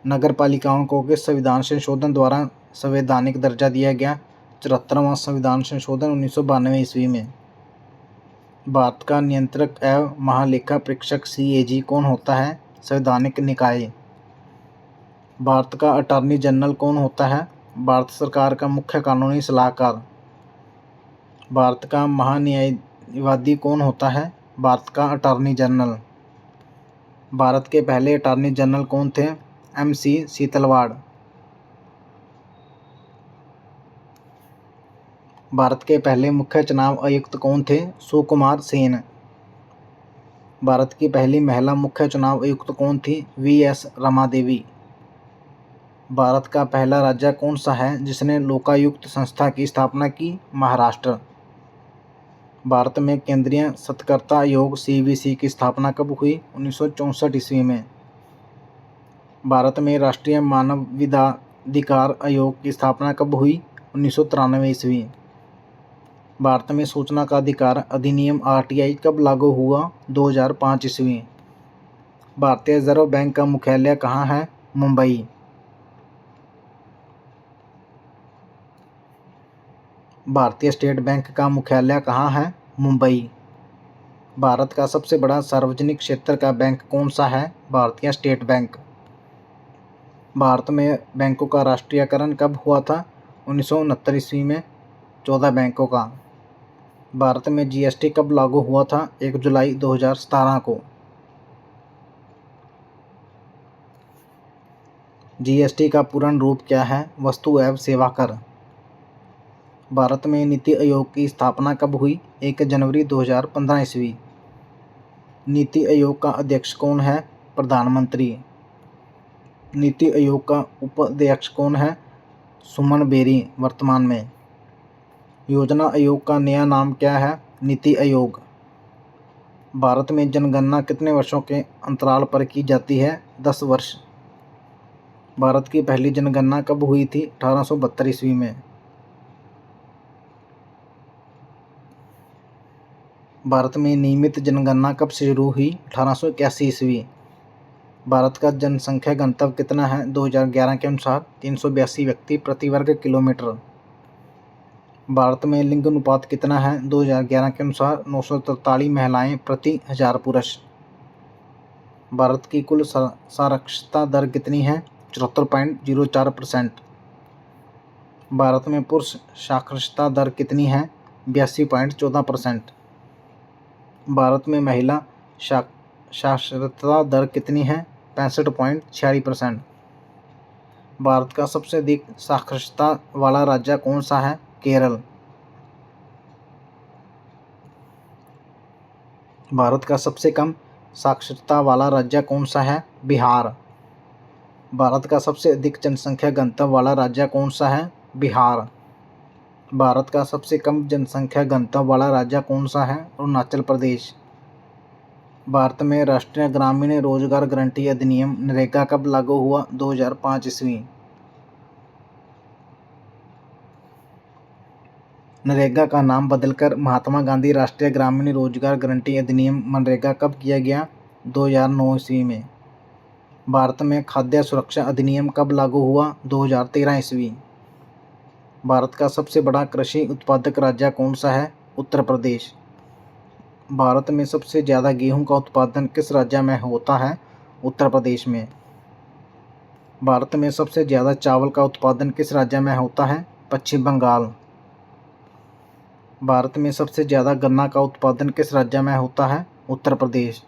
Speaker 1: नगर पालिकाओं को किस संविधान संशोधन द्वारा संवैधानिक दर्जा दिया गया? 74वां संविधान संशोधन 1992 ईस्वी में। भारत का नियंत्रक एवं महालेखा परीक्षक CAG कौन होता है? संवैधानिक निकाय। भारत का अटॉर्नी जनरल कौन होता है? भारत सरकार का मुख्य कानूनी सलाहकार। भारत का महान्यायवादी कौन होता है? भारत का अटॉर्नी जनरल। भारत के पहले अटॉर्नी जनरल कौन थे? MC सीतलवाड़। भारत के पहले मुख्य चुनाव आयुक्त कौन थे? सुकुमार सेन। भारत की पहली महिला मुख्य चुनाव आयुक्त कौन थी? VS रमादेवी। भारत का पहला राज्य कौन सा है जिसने लोकायुक्त संस्था की स्थापना की? महाराष्ट्र। भारत में केंद्रीय सतर्कता आयोग CVC की स्थापना कब हुई? 1964 ईस्वी में। भारत में राष्ट्रीय मानवाधिकार आयोग की स्थापना कब हुई? 1993 ईस्वी। भारत में सूचना का अधिकार अधिनियम RTI कब लागू हुआ? 2005 ईस्वी। भारतीय रिजर्व बैंक का मुख्यालय कहाँ है? मुंबई। भारतीय स्टेट बैंक का मुख्यालय कहाँ है? मुंबई। भारत का सबसे बड़ा सार्वजनिक क्षेत्र का बैंक कौन सा है? भारतीय स्टेट बैंक। भारत में बैंकों का राष्ट्रीयकरण कब हुआ था? 1969 ईस्वी में 14 बैंकों का। भारत में GST कब लागू हुआ था? 1 जुलाई 2017 को। GST का पूर्ण रूप क्या है? वस्तु एवं सेवा कर। भारत में नीति आयोग की स्थापना कब हुई? 1 जनवरी 2015 ईस्वी। नीति आयोग का अध्यक्ष कौन है? प्रधानमंत्री। नीति आयोग का उपाध्यक्ष कौन है? सुमन बेरी वर्तमान में। योजना आयोग का नया नाम क्या है? नीति आयोग। भारत में जनगणना कितने वर्षों के अंतराल पर की जाती है? 10 वर्ष। भारत की पहली जनगणना कब हुई थी? 1872 ईस्वी में। भारत में नियमित जनगणना कब शुरू हुई? 1881 ईस्वी। भारत का जनसंख्या घनत्व कितना है? 2011 के अनुसार 382 व्यक्ति प्रति वर्ग किलोमीटर। भारत में लिंग अनुपात कितना है? 2011 के अनुसार 943 महिलाएं प्रति 1000 पुरुष। भारत की कुल साक्षरता दर कितनी है? 74.04%। भारत में पुरुष साक्षरता दर कितनी है? 82.14%। भारत में महिला साक्षरता दर कितनी है? 65.46%। भारत का सबसे अधिक साक्षरता वाला राज्य कौन सा है? केरल। भारत का सबसे कम साक्षरता वाला राज्य कौन सा है? बिहार। भारत का सबसे अधिक जनसंख्या घनत्व वाला राज्य कौन सा है? बिहार। भारत का सबसे कम जनसंख्या घनत्व वाला राज्य कौन सा है? अरुणाचल प्रदेश। भारत में राष्ट्रीय ग्रामीण रोजगार गारंटी अधिनियम नरेगा कब लागू हुआ? 2005 ईस्वी। नरेगा का नाम बदलकर महात्मा गांधी राष्ट्रीय ग्रामीण रोजगार गारंटी अधिनियम मनरेगा कब किया गया? 2009 ईस्वी में। भारत में खाद्य सुरक्षा अधिनियम कब लागू हुआ? 2013 ईस्वी। भारत का सबसे बड़ा कृषि उत्पादक राज्य कौन सा है? उत्तर प्रदेश। भारत में सबसे ज़्यादा गेहूं का उत्पादन किस राज्य में होता है? उत्तर प्रदेश में। भारत में सबसे ज़्यादा चावल का उत्पादन किस राज्य में होता है? पश्चिम बंगाल। भारत में सबसे ज़्यादा गन्ना का उत्पादन किस राज्य में होता है? उत्तर प्रदेश।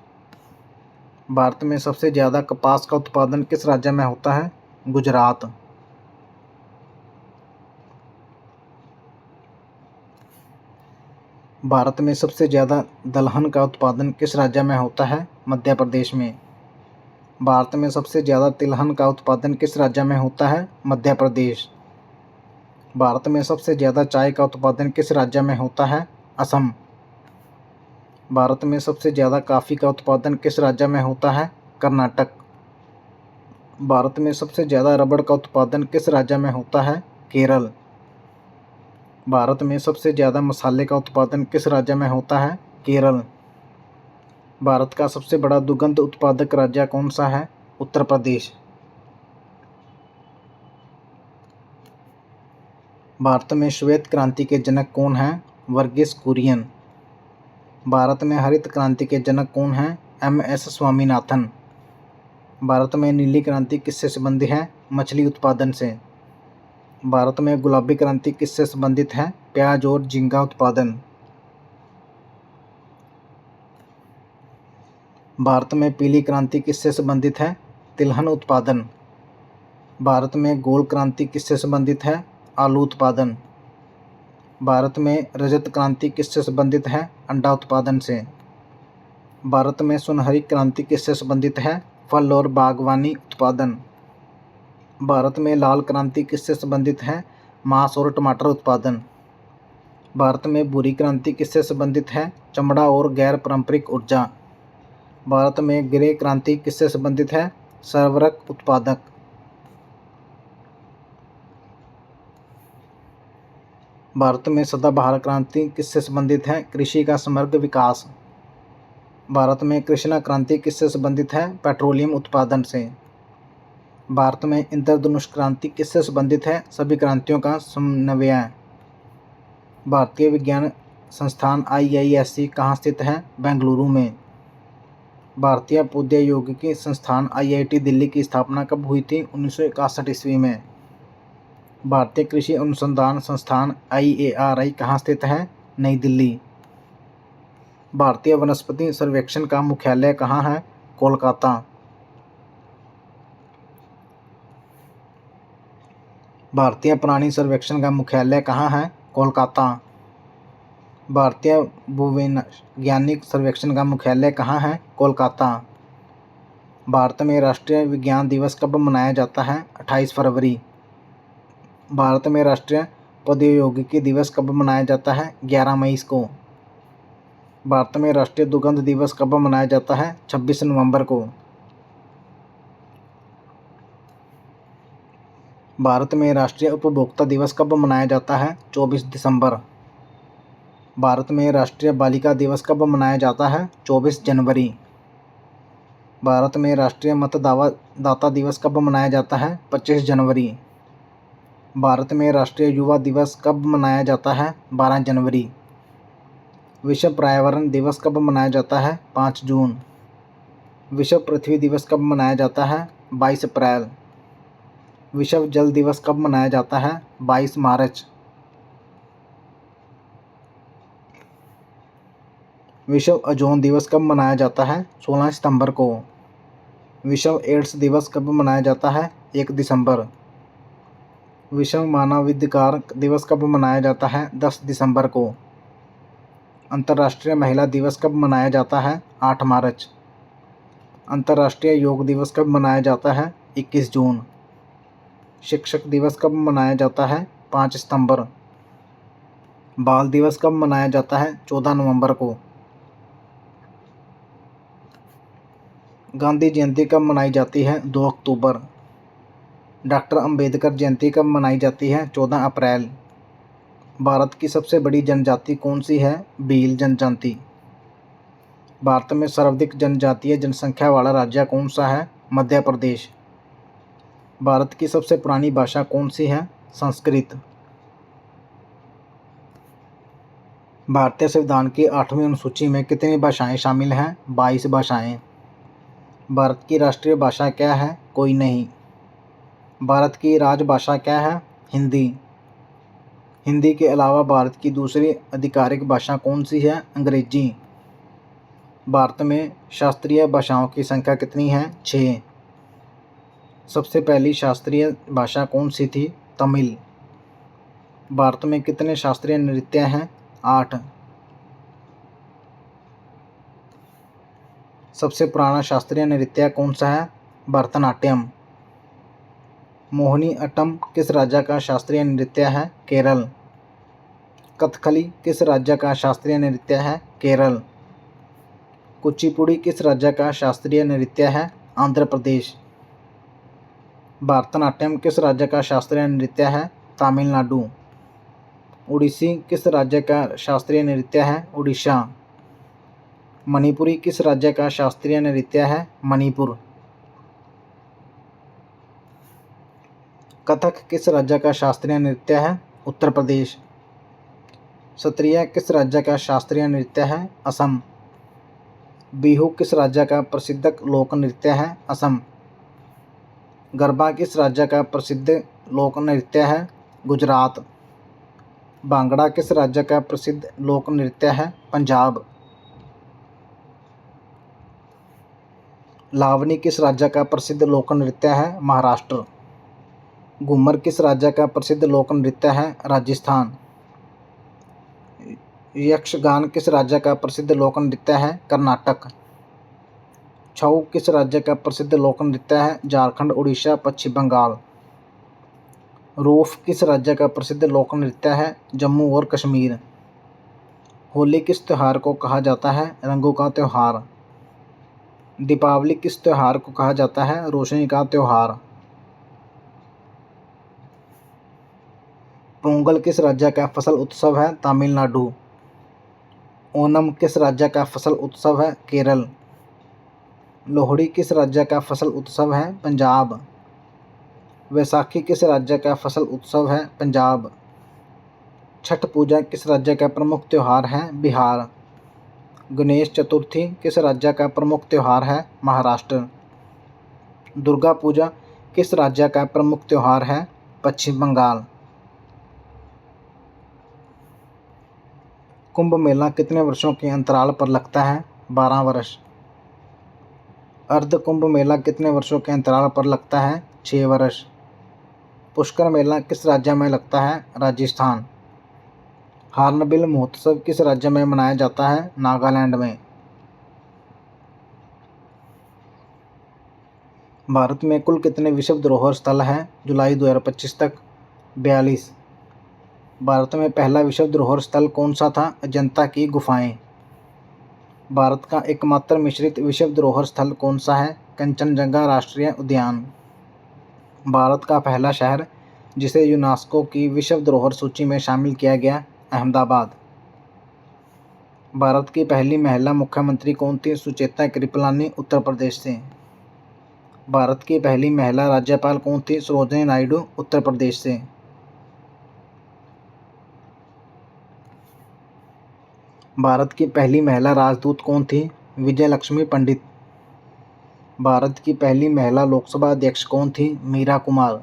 Speaker 1: भारत में सबसे ज़्यादा कपास का उत्पादन किस राज्य में होता है? गुजरात। भारत में सबसे ज़्यादा दलहन का उत्पादन किस राज्य में होता है? मध्य प्रदेश में। भारत में सबसे ज़्यादा तिलहन का उत्पादन किस राज्य में होता है? मध्य प्रदेश। भारत में सबसे ज़्यादा चाय का उत्पादन किस राज्य में होता है? असम। भारत में सबसे ज़्यादा कॉफ़ी का उत्पादन किस राज्य में होता है? कर्नाटक। भारत में सबसे ज़्यादा रबड़ का उत्पादन किस राज्य में होता है? केरल। भारत में सबसे ज़्यादा मसाले का उत्पादन किस राज्य में होता है? केरल। भारत का सबसे बड़ा दुग्ध उत्पादक राज्य कौन सा है? उत्तर प्रदेश। भारत में श्वेत क्रांति के जनक कौन हैं? वर्गीस कुरियन। भारत में हरित क्रांति के जनक कौन हैं? एम.एस. स्वामीनाथन। भारत में नीली क्रांति किससे संबंधित है? मछली उत्पादन से। भारत में गुलाबी क्रांति किससे संबंधित है? प्याज और झींगा उत्पादन। भारत में पीली क्रांति किससे संबंधित है? तिलहन उत्पादन। भारत में गोल क्रांति किससे संबंधित है? आलू उत्पादन। भारत में रजत क्रांति किससे संबंधित है? अंडा उत्पादन से। भारत में सुनहरी क्रांति किससे संबंधित है? फल और बागवानी उत्पादन। भारत में लाल क्रांति किससे संबंधित है? मांस और टमाटर उत्पादन। भारत में भूरी क्रांति किससे संबंधित है? चमड़ा और गैर पारंपरिक ऊर्जा। भारत में ग्रे क्रांति किससे संबंधित है? सर्वरक उत्पादक। भारत में सदाबहार क्रांति किससे संबंधित है? कृषि का समग्र विकास। भारत में कृष्णा क्रांति किससे संबंधित है? पेट्रोलियम उत्पादन से। भारत में इंद्रधनुष क्रांति किससे संबंधित है? सभी क्रांतियों का समन्वय। भारतीय विज्ञान संस्थान IISc कहाँ स्थित है? बेंगलुरु में। भारतीय प्रौद्योगिकी संस्थान IIT दिल्ली की स्थापना कब हुई थी? 1961 ईस्वी में। भारतीय कृषि अनुसंधान संस्थान IARI कहाँ स्थित है? नई दिल्ली। भारतीय वनस्पति सर्वेक्षण का मुख्यालय कहाँ है? कोलकाता। भारतीय प्राणी सर्वेक्षण का मुख्यालय कहाँ है? कोलकाता। भारतीय भूवैज्ञानिक सर्वेक्षण का मुख्यालय कहाँ है? कोलकाता। भारत में राष्ट्रीय विज्ञान दिवस कब मनाया जाता है? 28 फरवरी। भारत में राष्ट्रीय प्रौद्योगिकी दिवस कब मनाया जाता है? 11 मई को। भारत में राष्ट्रीय दुग्ध दिवस कब मनाया जाता है? 26 नवंबर को। भारत में राष्ट्रीय उपभोक्ता दिवस कब मनाया जाता है? 24 दिसंबर। भारत में राष्ट्रीय बालिका दिवस कब मनाया जाता है? 24 जनवरी। भारत में राष्ट्रीय मतदाता दिवस कब मनाया जाता है? 25 जनवरी। भारत में राष्ट्रीय युवा दिवस कब मनाया जाता है? 12 जनवरी। विश्व पर्यावरण दिवस कब मनाया जाता है? 5 जून। विश्व पृथ्वी दिवस कब मनाया जाता है? 22 अप्रैल। विश्व जल दिवस कब मनाया जाता है? 22 मार्च। विश्व ओजोन दिवस कब मनाया जाता है? 16 सितंबर को। विश्व एड्स दिवस कब मनाया जाता है? 1 दिसंबर। विश्व मानवाधिकार दिवस कब मनाया जाता है? 10 दिसंबर को। अंतर्राष्ट्रीय महिला दिवस कब मनाया जाता है? 8 मार्च। अंतर्राष्ट्रीय योग दिवस कब मनाया जाता है? 21 जून। शिक्षक दिवस कब मनाया जाता है? 5 सितंबर। बाल दिवस कब मनाया जाता है? 14 नवंबर को। गांधी जयंती कब मनाई जाती है? 2 अक्टूबर। डॉक्टर अंबेडकर जयंती कब मनाई जाती है? 14 अप्रैल। भारत की सबसे बड़ी जनजाति कौन सी है? भील जनजाति। भारत में सर्वाधिक जनजातीय जनसंख्या वाला राज्य कौन सा है? मध्य प्रदेश। भारत की सबसे पुरानी भाषा कौन सी है? संस्कृत। भारतीय संविधान की 8वीं अनुसूची में कितनी भाषाएं शामिल हैं? 22 भाषाएं। भारत की राष्ट्रीय भाषा क्या है? कोई नहीं। भारत की राजभाषा क्या है? हिंदी। हिंदी के अलावा भारत की दूसरी आधिकारिक भाषा कौन सी है? अंग्रेजी। भारत में शास्त्रीय भाषाओं की संख्या कितनी है? 6। सबसे पहली शास्त्रीय भाषा कौन सी थी? तमिल। भारत में कितने शास्त्रीय नृत्य हैं? 8। सबसे पुराना शास्त्रीय नृत्य कौन सा है? भरतनाट्यम। मोहिनी अट्टम किस राज्य का शास्त्रीय नृत्य है? केरल। कथकली किस राज्य का शास्त्रीय नृत्य है? केरल। कुचिपुड़ी किस राज्य का शास्त्रीय नृत्य है? आंध्र प्रदेश। भरतनाट्यम किस राज्य का शास्त्रीय नृत्य है? तमिलनाडु। उड़ीसी किस राज्य का शास्त्रीय नृत्य है? उड़ीसा। मणिपुरी किस राज्य का शास्त्रीय नृत्य है? मणिपुर। कथक किस राज्य का शास्त्रीय नृत्य है? उत्तर प्रदेश। सत्रिया किस राज्य का शास्त्रीय नृत्य है? असम। बिहू किस राज्य का प्रसिद्ध लोक नृत्य है? असम। गरबा किस राज्य का प्रसिद्ध लोक नृत्य है? गुजरात। भांगड़ा किस राज्य का प्रसिद्ध लोक नृत्य है? पंजाब। लावनी किस राज्य का प्रसिद्ध लोक नृत्य है? महाराष्ट्र। घूमर किस राज्य का प्रसिद्ध लोक नृत्य है? राजस्थान। यक्षगान किस राज्य का प्रसिद्ध लोक नृत्य है? कर्नाटक। छऊ किस राज्य का प्रसिद्ध लोक नृत्य है? झारखंड, उड़ीसा, पश्चिम बंगाल। रूफ किस राज्य का प्रसिद्ध लोक नृत्य है? जम्मू और कश्मीर। होली किस त्यौहार को कहा जाता है? रंगों का त्यौहार। दीपावली किस त्यौहार को कहा जाता है? रोशनी का त्यौहार। पोंगल किस राज्य का फसल उत्सव है? तमिलनाडु। ओनम किस राज्य का फसल उत्सव है? केरल। लोहड़ी किस राज्य का फसल उत्सव है? पंजाब। वैसाखी किस राज्य का फसल उत्सव है? पंजाब। छठ पूजा किस राज्य का प्रमुख त्यौहार है? बिहार। गणेश चतुर्थी किस राज्य का प्रमुख त्यौहार है? महाराष्ट्र। दुर्गा पूजा किस राज्य का प्रमुख त्यौहार है? पश्चिम बंगाल। कुंभ मेला कितने वर्षों के अंतराल पर लगता है? 12 वर्ष। अर्ध कुंभ मेला कितने वर्षों के अंतराल पर लगता है? 6 वर्ष। पुष्कर मेला किस राज्य में लगता है? राजस्थान। हार्नबिल महोत्सव किस राज्य में मनाया जाता है? नागालैंड में। भारत में कुल कितने विश्व धरोहर स्थल हैं जुलाई 2025 तक? 42। भारत में पहला विश्व धरोहर स्थल कौन सा था? अजंता की गुफाएं। भारत का एकमात्र मिश्रित विश्व धरोहर स्थल कौन सा है? कंचनजंगा राष्ट्रीय उद्यान। भारत का पहला शहर जिसे यूनेस्को की विश्व धरोहर सूची में शामिल किया गया? अहमदाबाद। भारत की पहली महिला मुख्यमंत्री कौन थी? सुचेता कृपलानी, उत्तर प्रदेश से। भारत की पहली महिला राज्यपाल कौन थी? सरोजिनी नायडू, उत्तर प्रदेश से। भारत की पहली महिला राजदूत कौन थी? विजय लक्ष्मी पंडित। भारत की पहली महिला लोकसभा अध्यक्ष कौन थी? मीरा कुमार।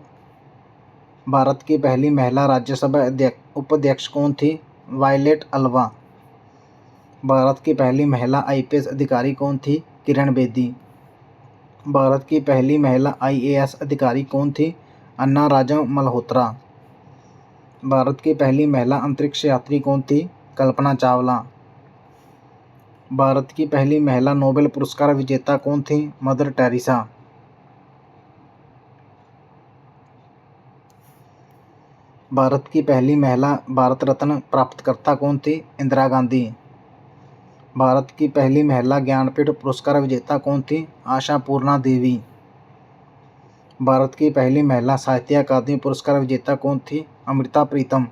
Speaker 1: भारत की पहली महिला राज्यसभा उपाध्यक्ष कौन थी? Violet Alva. भारत की पहली महिला IPS अधिकारी कौन थी? किरण बेदी। भारत की पहली महिला IAS अधिकारी कौन थी? अन्ना राजा मल्होत्रा। भारत की पहली महिला अंतरिक्ष यात्री कौन थी? कल्पना चावला। भारत की पहली महिला नोबेल पुरस्कार विजेता कौन थी? Mother Teresa. भारत की पहली महिला भारत रत्न प्राप्तकर्ता कौन थी? इंदिरा गांधी। भारत की पहली महिला ज्ञानपीठ पुरस्कार विजेता कौन थी? आशा पूर्णा देवी। भारत की पहली महिला साहित्य अकादमी पुरस्कार विजेता कौन थी? अमृता प्रीतम।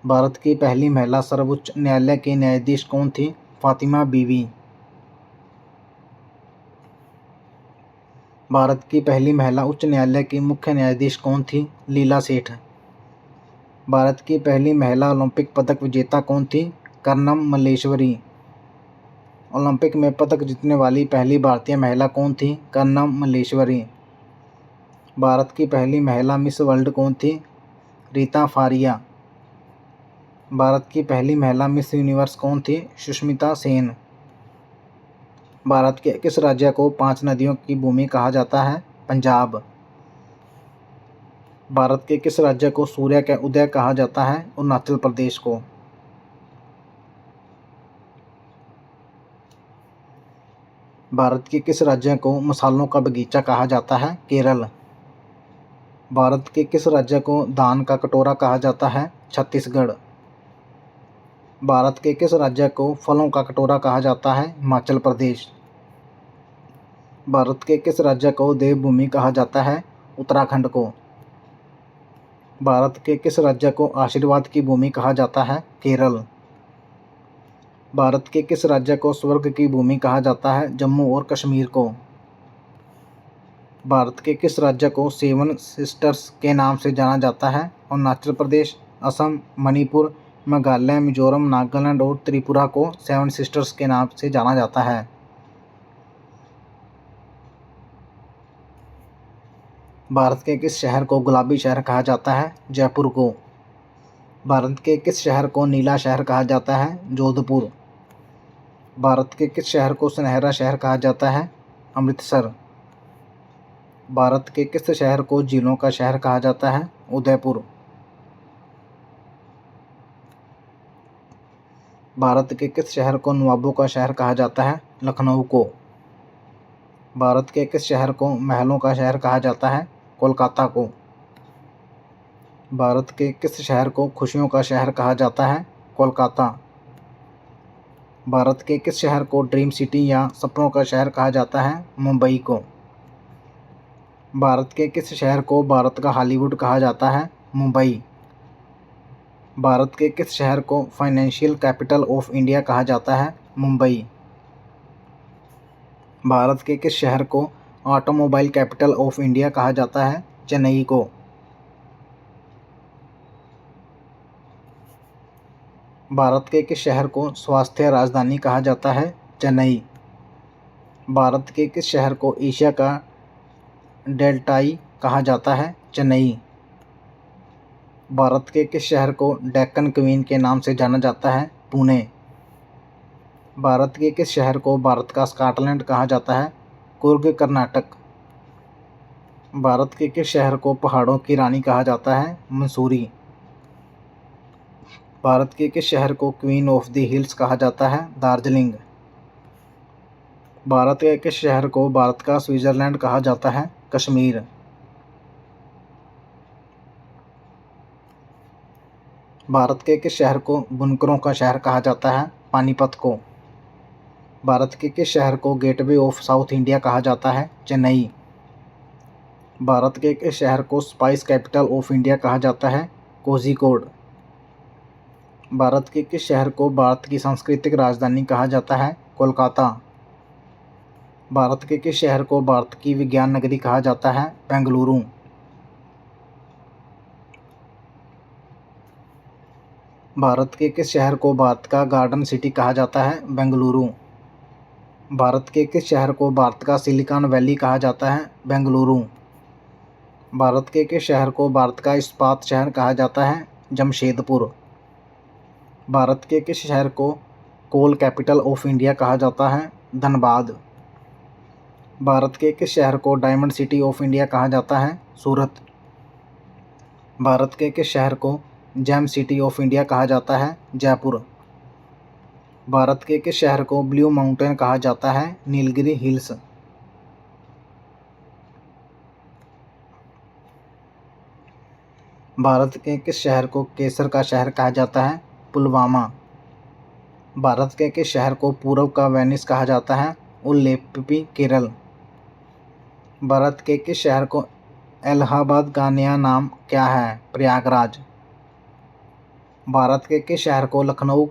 Speaker 1: भारत की पहली महिला सर्वोच्च न्यायालय की न्यायाधीश कौन थी? फातिमा बीवी। भारत की पहली महिला उच्च न्यायालय की मुख्य न्यायाधीश कौन थी? लीला सेठ। भारत की पहली महिला ओलंपिक पदक विजेता कौन थी? कर्णम मल्लेश्वरी। ओलंपिक में पदक जीतने वाली पहली भारतीय महिला कौन थी? कर्णम मल्लेश्वरी। भारत की पहली महिला मिस वर्ल्ड कौन थी? रीता फारिया। भारत की पहली महिला मिस यूनिवर्स कौन थी? सुष्मिता सेन। भारत के किस राज्य को 5 नदियों की भूमि कहा जाता है? पंजाब। भारत के किस राज्य को सूर्य का उदय कहा जाता है? अरुणाचल प्रदेश को। भारत के किस राज्य को मसालों का बगीचा कहा जाता है? केरल। भारत के किस राज्य को धान का कटोरा कहा जाता है? छत्तीसगढ़। भारत के किस राज्य को फलों का कटोरा कहा जाता है? हिमाचल प्रदेश। भारत के किस राज्य को देवभूमि कहा जाता है? उत्तराखंड को। भारत के किस राज्य को आशीर्वाद की भूमि कहा जाता है? केरल। भारत के किस राज्य को स्वर्ग की भूमि कहा जाता है? जम्मू और कश्मीर को। भारत के किस राज्य को सेवन सिस्टर्स के नाम से जाना जाता है? अरुणाचल प्रदेश, असम, मणिपुर, मेघालय, मिजोरम, नागालैंड और त्रिपुरा को सेवन सिस्टर्स के नाम से जाना जाता है। भारत के किस शहर को गुलाबी शहर कहा जाता है? जयपुर को। भारत के किस शहर को नीला शहर कहा जाता है? जोधपुर। भारत के किस शहर को सुनहरा शहर कहा जाता है? अमृतसर। भारत के किस शहर को झीलों का शहर कहा जाता है? उदयपुर। भारत के किस शहर को नवाबों का शहर कहा जाता है? लखनऊ को। भारत के किस शहर को महलों का शहर कहा जाता है? कोलकाता को। भारत के किस शहर को खुशियों का शहर कहा जाता है? कोलकाता। भारत के किस शहर को ड्रीम सिटी या सपनों का शहर कहा जाता है? मुंबई को। भारत के किस शहर को भारत का हॉलीवुड कहा जाता है? मुंबई। भारत के किस शहर को फाइनेंशियल कैपिटल ऑफ इंडिया कहा जाता है? मुंबई। भारत के किस शहर को ऑटोमोबाइल कैपिटल ऑफ इंडिया कहा जाता है? चेन्नई को। भारत के किस शहर को स्वास्थ्य राजधानी कहा जाता है? चेन्नई। भारत के किस शहर को एशिया का डेल्टाई कहा जाता है? चेन्नई। भारत के किस शहर को डेक्कन क्वीन के नाम से जाना जाता है? पुणे। भारत के किस शहर को भारत का स्कॉटलैंड कहा जाता है? कुर्ग, कर्नाटक। भारत के किस शहर को पहाड़ों की रानी कहा जाता है? मसूरी। भारत के किस शहर को क्वीन ऑफ द हिल्स कहा जाता है? दार्जिलिंग। भारत के किस शहर को भारत का स्विट्जरलैंड कहा जाता है? कश्मीर। भारत के किस शहर को बुनकरों का शहर कहा जाता है? पानीपत को। भारत के किस शहर को गेटवे ऑफ साउथ इंडिया कहा जाता है? चेन्नई। भारत के किस शहर को स्पाइस कैपिटल ऑफ इंडिया कहा जाता है? कोझिकोड। भारत के किस शहर को भारत की सांस्कृतिक राजधानी कहा जाता है? कोलकाता। भारत के किस शहर को भारत की विज्ञान नगरी कहा जाता है? बेंगलुरु। भारत के किस शहर को भारत का गार्डन सिटी कहा जाता है? बेंगलुरु। भारत के किस शहर को भारत का सिलिकॉन वैली कहा जाता है? बेंगलुरु। भारत के किस शहर को भारत का इस्पात शहर कहा जाता है? जमशेदपुर। भारत के किस शहर को कोल कैपिटल ऑफ इंडिया कहा जाता है? धनबाद। भारत के किस शहर को डायमंड सिटी ऑफ इंडिया कहा जाता है? सूरत। भारत के किस शहर को जेम सिटी ऑफ इंडिया कहा जाता है? जयपुर। भारत के किस शहर को ब्लू माउंटेन कहा जाता है? नीलगिरी हिल्स। भारत के किस शहर को केसर का शहर कहा जाता है? पुलवामा। भारत के किस शहर को पूरब का वेनिस कहा जाता है? उल्लेपी, केरल। भारत के किस शहर को इलाहाबाद का नया नाम क्या है? प्रयागराज। भारत के किस शहर को लखनऊ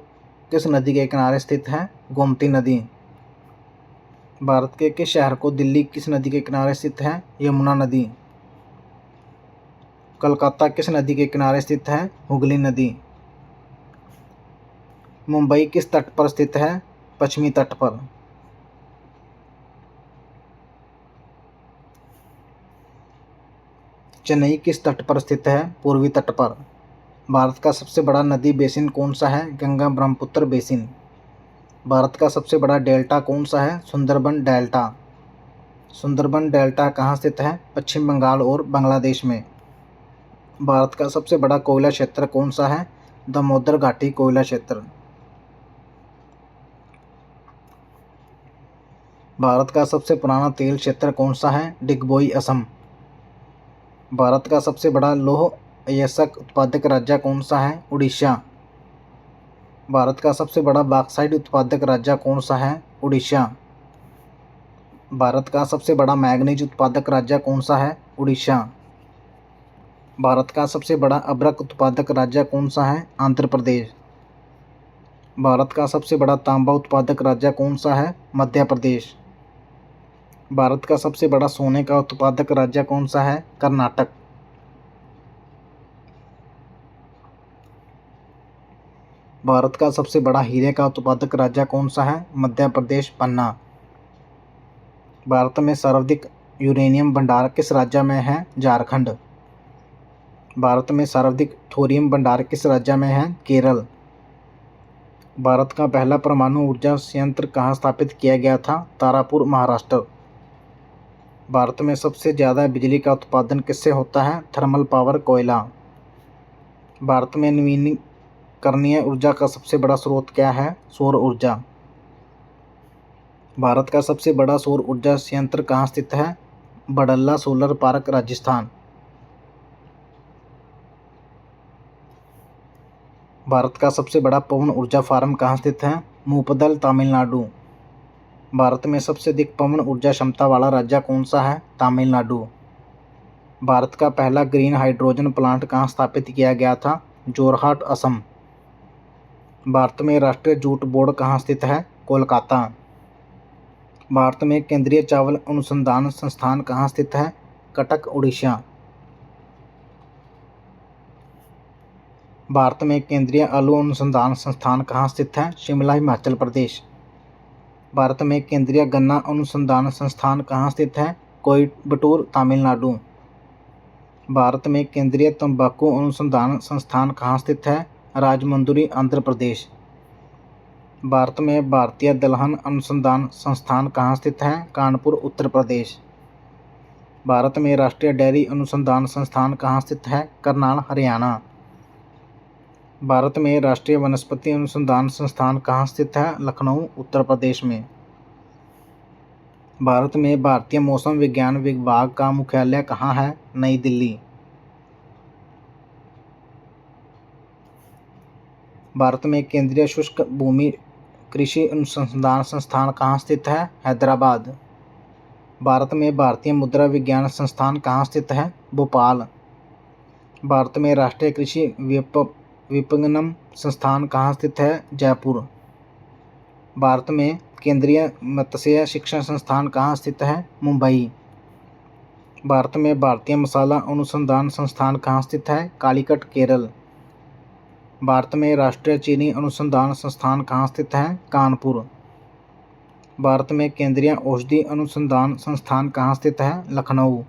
Speaker 1: किस नदी के किनारे स्थित है? गोमती नदी। भारत के किस शहर को दिल्ली किस नदी के किनारे स्थित है? यमुना नदी। कोलकाता किस नदी के किनारे स्थित है? हुगली नदी। मुंबई किस तट पर स्थित है? पश्चिमी तट पर। चेन्नई किस तट पर स्थित है? पूर्वी तट पर। भारत का सबसे बड़ा नदी बेसिन कौन सा है? गंगा ब्रह्मपुत्र बेसिन। भारत का सबसे बड़ा डेल्टा कौन सा है? सुंदरबन डेल्टा। सुंदरबन डेल्टा कहाँ स्थित है? पश्चिम बंगाल और बांग्लादेश में। भारत का सबसे बड़ा कोयला क्षेत्र कौन सा है? दामोदर घाटी कोयला क्षेत्र। भारत का सबसे पुराना तेल क्षेत्र कौन सा है? डिगबोई असम। भारत का सबसे बड़ा लौह अयस्क उत्पादक राज्य कौन सा है? उड़ीसा। भारत का सबसे बड़ा बॉक्साइट उत्पादक राज्य कौन सा है? उड़ीसा। भारत का सबसे बड़ा मैंगनीज उत्पादक राज्य कौन सा है? उड़ीसा। भारत का सबसे बड़ा अभ्रक उत्पादक राज्य कौन सा है? आंध्र प्रदेश। भारत का सबसे बड़ा तांबा उत्पादक राज्य कौन सा है? मध्य प्रदेश। भारत का सबसे बड़ा सोने का उत्पादक राज्य कौन सा है? कर्नाटक। भारत का सबसे बड़ा हीरे का उत्पादक राज्य कौन सा है? मध्य प्रदेश पन्ना। भारत में सर्वाधिक यूरेनियम भंडार किस राज्य में है? झारखंड। भारत में सर्वाधिक थोरियम भंडार किस राज्य में है? केरल। भारत का पहला परमाणु ऊर्जा संयंत्र कहाँ स्थापित किया गया था? तारापुर महाराष्ट्र। भारत में सबसे ज़्यादा बिजली का उत्पादन किससे होता है? थर्मल पावर कोयला। भारत में नवीकरणीय ऊर्जा का सबसे बड़ा स्रोत क्या है? सौर ऊर्जा। भारत का सबसे बड़ा सौर ऊर्जा संयंत्र कहाँ स्थित है? बड़ल्ला सोलर पार्क राजस्थान। भारत का सबसे बड़ा पवन ऊर्जा फार्म कहाँ स्थित है? मूपदल तमिलनाडु। भारत में सबसे अधिक पवन ऊर्जा क्षमता वाला राज्य कौन सा है? तमिलनाडु। भारत का पहला ग्रीन हाइड्रोजन प्लांट कहाँ स्थापित किया गया था? जोरहाट असम। भारत में राष्ट्रीय जूट बोर्ड कहाँ स्थित है? कोलकाता। भारत में केंद्रीय चावल अनुसंधान संस्थान कहाँ स्थित है? कटक उड़ीसा। भारत में केंद्रीय आलू अनुसंधान संस्थान कहाँ स्थित है? शिमला हिमाचल प्रदेश। भारत में केंद्रीय गन्ना अनुसंधान संस्थान कहाँ स्थित है? कोयम्बटूर तमिलनाडु। भारत में केंद्रीय तंबाकू अनुसंधान संस्थान कहाँ स्थित है? राजमुंदरी आंध्र प्रदेश। भारत में भारतीय दलहन अनुसंधान संस्थान कहाँ स्थित है? कानपुर उत्तर प्रदेश। भारत में राष्ट्रीय डेयरी अनुसंधान संस्थान कहाँ स्थित है? करनाल हरियाणा। भारत में राष्ट्रीय वनस्पति अनुसंधान संस्थान कहाँ स्थित है? लखनऊ उत्तर प्रदेश में। भारत में भारतीय मौसम विज्ञान विभाग का मुख्यालय कहाँ है? नई दिल्ली। भारत में केंद्रीय शुष्क भूमि कृषि अनुसंधान संस्थान कहाँ स्थित है? हैदराबाद। भारत में भारतीय मुद्रा विज्ञान संस्थान कहाँ स्थित है? भोपाल। भारत में राष्ट्रीय कृषि विपणन संस्थान कहाँ स्थित है? जयपुर। भारत में केंद्रीय मत्स्य शिक्षण संस्थान कहाँ स्थित है? मुंबई। भारत में भारतीय मसाला अनुसंधान संस्थान कहाँ स्थित है? कालीकट केरल। भारत में राष्ट्रीय चीनी अनुसंधान संस्थान कहाँ स्थित है? कानपुर। भारत में केंद्रीय औषधि अनुसंधान संस्थान कहाँ स्थित है? लखनऊ।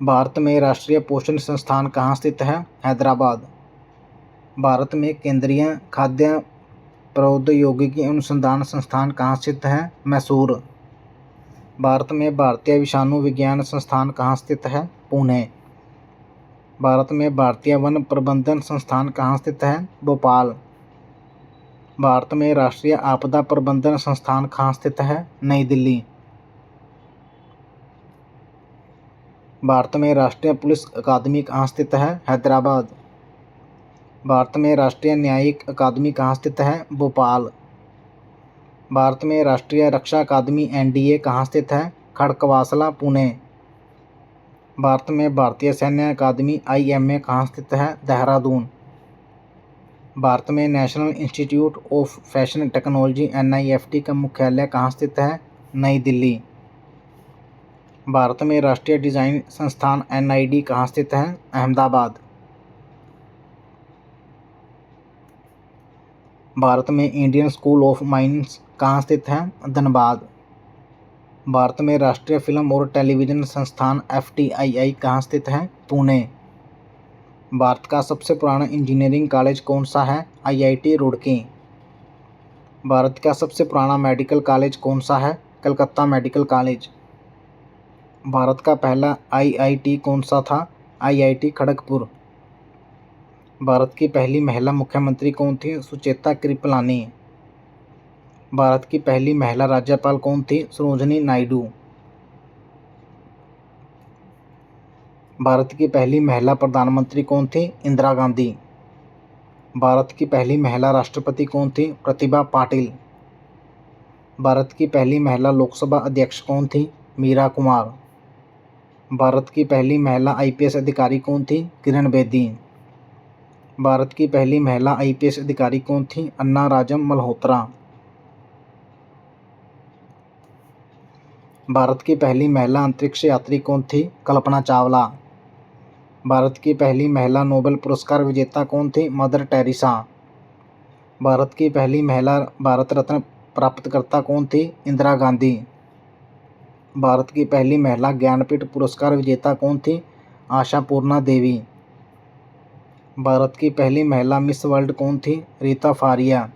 Speaker 1: भारत में राष्ट्रीय पोषण संस्थान कहाँ स्थित है? हैदराबाद। भारत में केंद्रीय खाद्य प्रौद्योगिकी अनुसंधान संस्थान कहाँ स्थित है? मैसूर। भारत में भारतीय विषाणु विज्ञान संस्थान कहाँ स्थित है? पुणे। भारत में भारतीय वन प्रबंधन संस्थान कहाँ स्थित है? भोपाल। भारत में राष्ट्रीय आपदा प्रबंधन संस्थान कहाँ स्थित है? नई दिल्ली। भारत में राष्ट्रीय पुलिस अकादमी कहाँ स्थित है? हैदराबाद। भारत में राष्ट्रीय न्यायिक अकादमी कहाँ स्थित है? भोपाल। भारत में राष्ट्रीय रक्षा अकादमी NDA कहाँ स्थित है? खड़गवासला पुणे। भारत में भारतीय सैन्य अकादमी IMA कहाँ स्थित है? देहरादून। भारत में national institute of fashion technology NIFT का मुख्यालय कहाँ स्थित है? नई दिल्ली। भारत में राष्ट्रीय डिज़ाइन संस्थान NID कहाँ स्थित है? अहमदाबाद। भारत में इंडियन स्कूल ऑफ माइंस कहाँ स्थित है? धनबाद। भारत में राष्ट्रीय फिल्म और टेलीविज़न संस्थान FTII कहाँ स्थित है? पुणे। भारत का सबसे पुराना इंजीनियरिंग कॉलेज कौन सा है? IIT रुड़की। भारत का सबसे पुराना मेडिकल कॉलेज कौन सा है? Calcutta medical college. भारत का पहला IIT कौन सा था? IIT खड़गपुर। भारत की पहली महिला मुख्यमंत्री कौन थी? सुचेता कृपलानी। भारत की पहली महिला राज्यपाल कौन थी? सरोजिनी नायडू। भारत की पहली महिला प्रधानमंत्री कौन थी? इंदिरा गांधी। भारत की पहली महिला राष्ट्रपति कौन थी? प्रतिभा पाटिल। भारत की पहली महिला लोकसभा अध्यक्ष कौन थी? मीरा कुमार। भारत की पहली महिला IPS अधिकारी कौन थी? किरण बेदी। भारत की पहली महिला IPS अधिकारी कौन थी? अन्ना राजम मल्होत्रा। भारत की पहली महिला अंतरिक्ष यात्री कौन थी? कल्पना चावला। भारत की पहली महिला नोबेल पुरस्कार विजेता कौन थी? Mother Teresa. भारत की पहली महिला भारत रत्न प्राप्तकर्ता कौन थी? इंदिरा गांधी। भारत की पहली महिला ज्ञानपीठ पुरस्कार विजेता कौन थी? आशापूर्णा देवी। भारत की पहली महिला मिस वर्ल्ड कौन थी? रीता फारिया।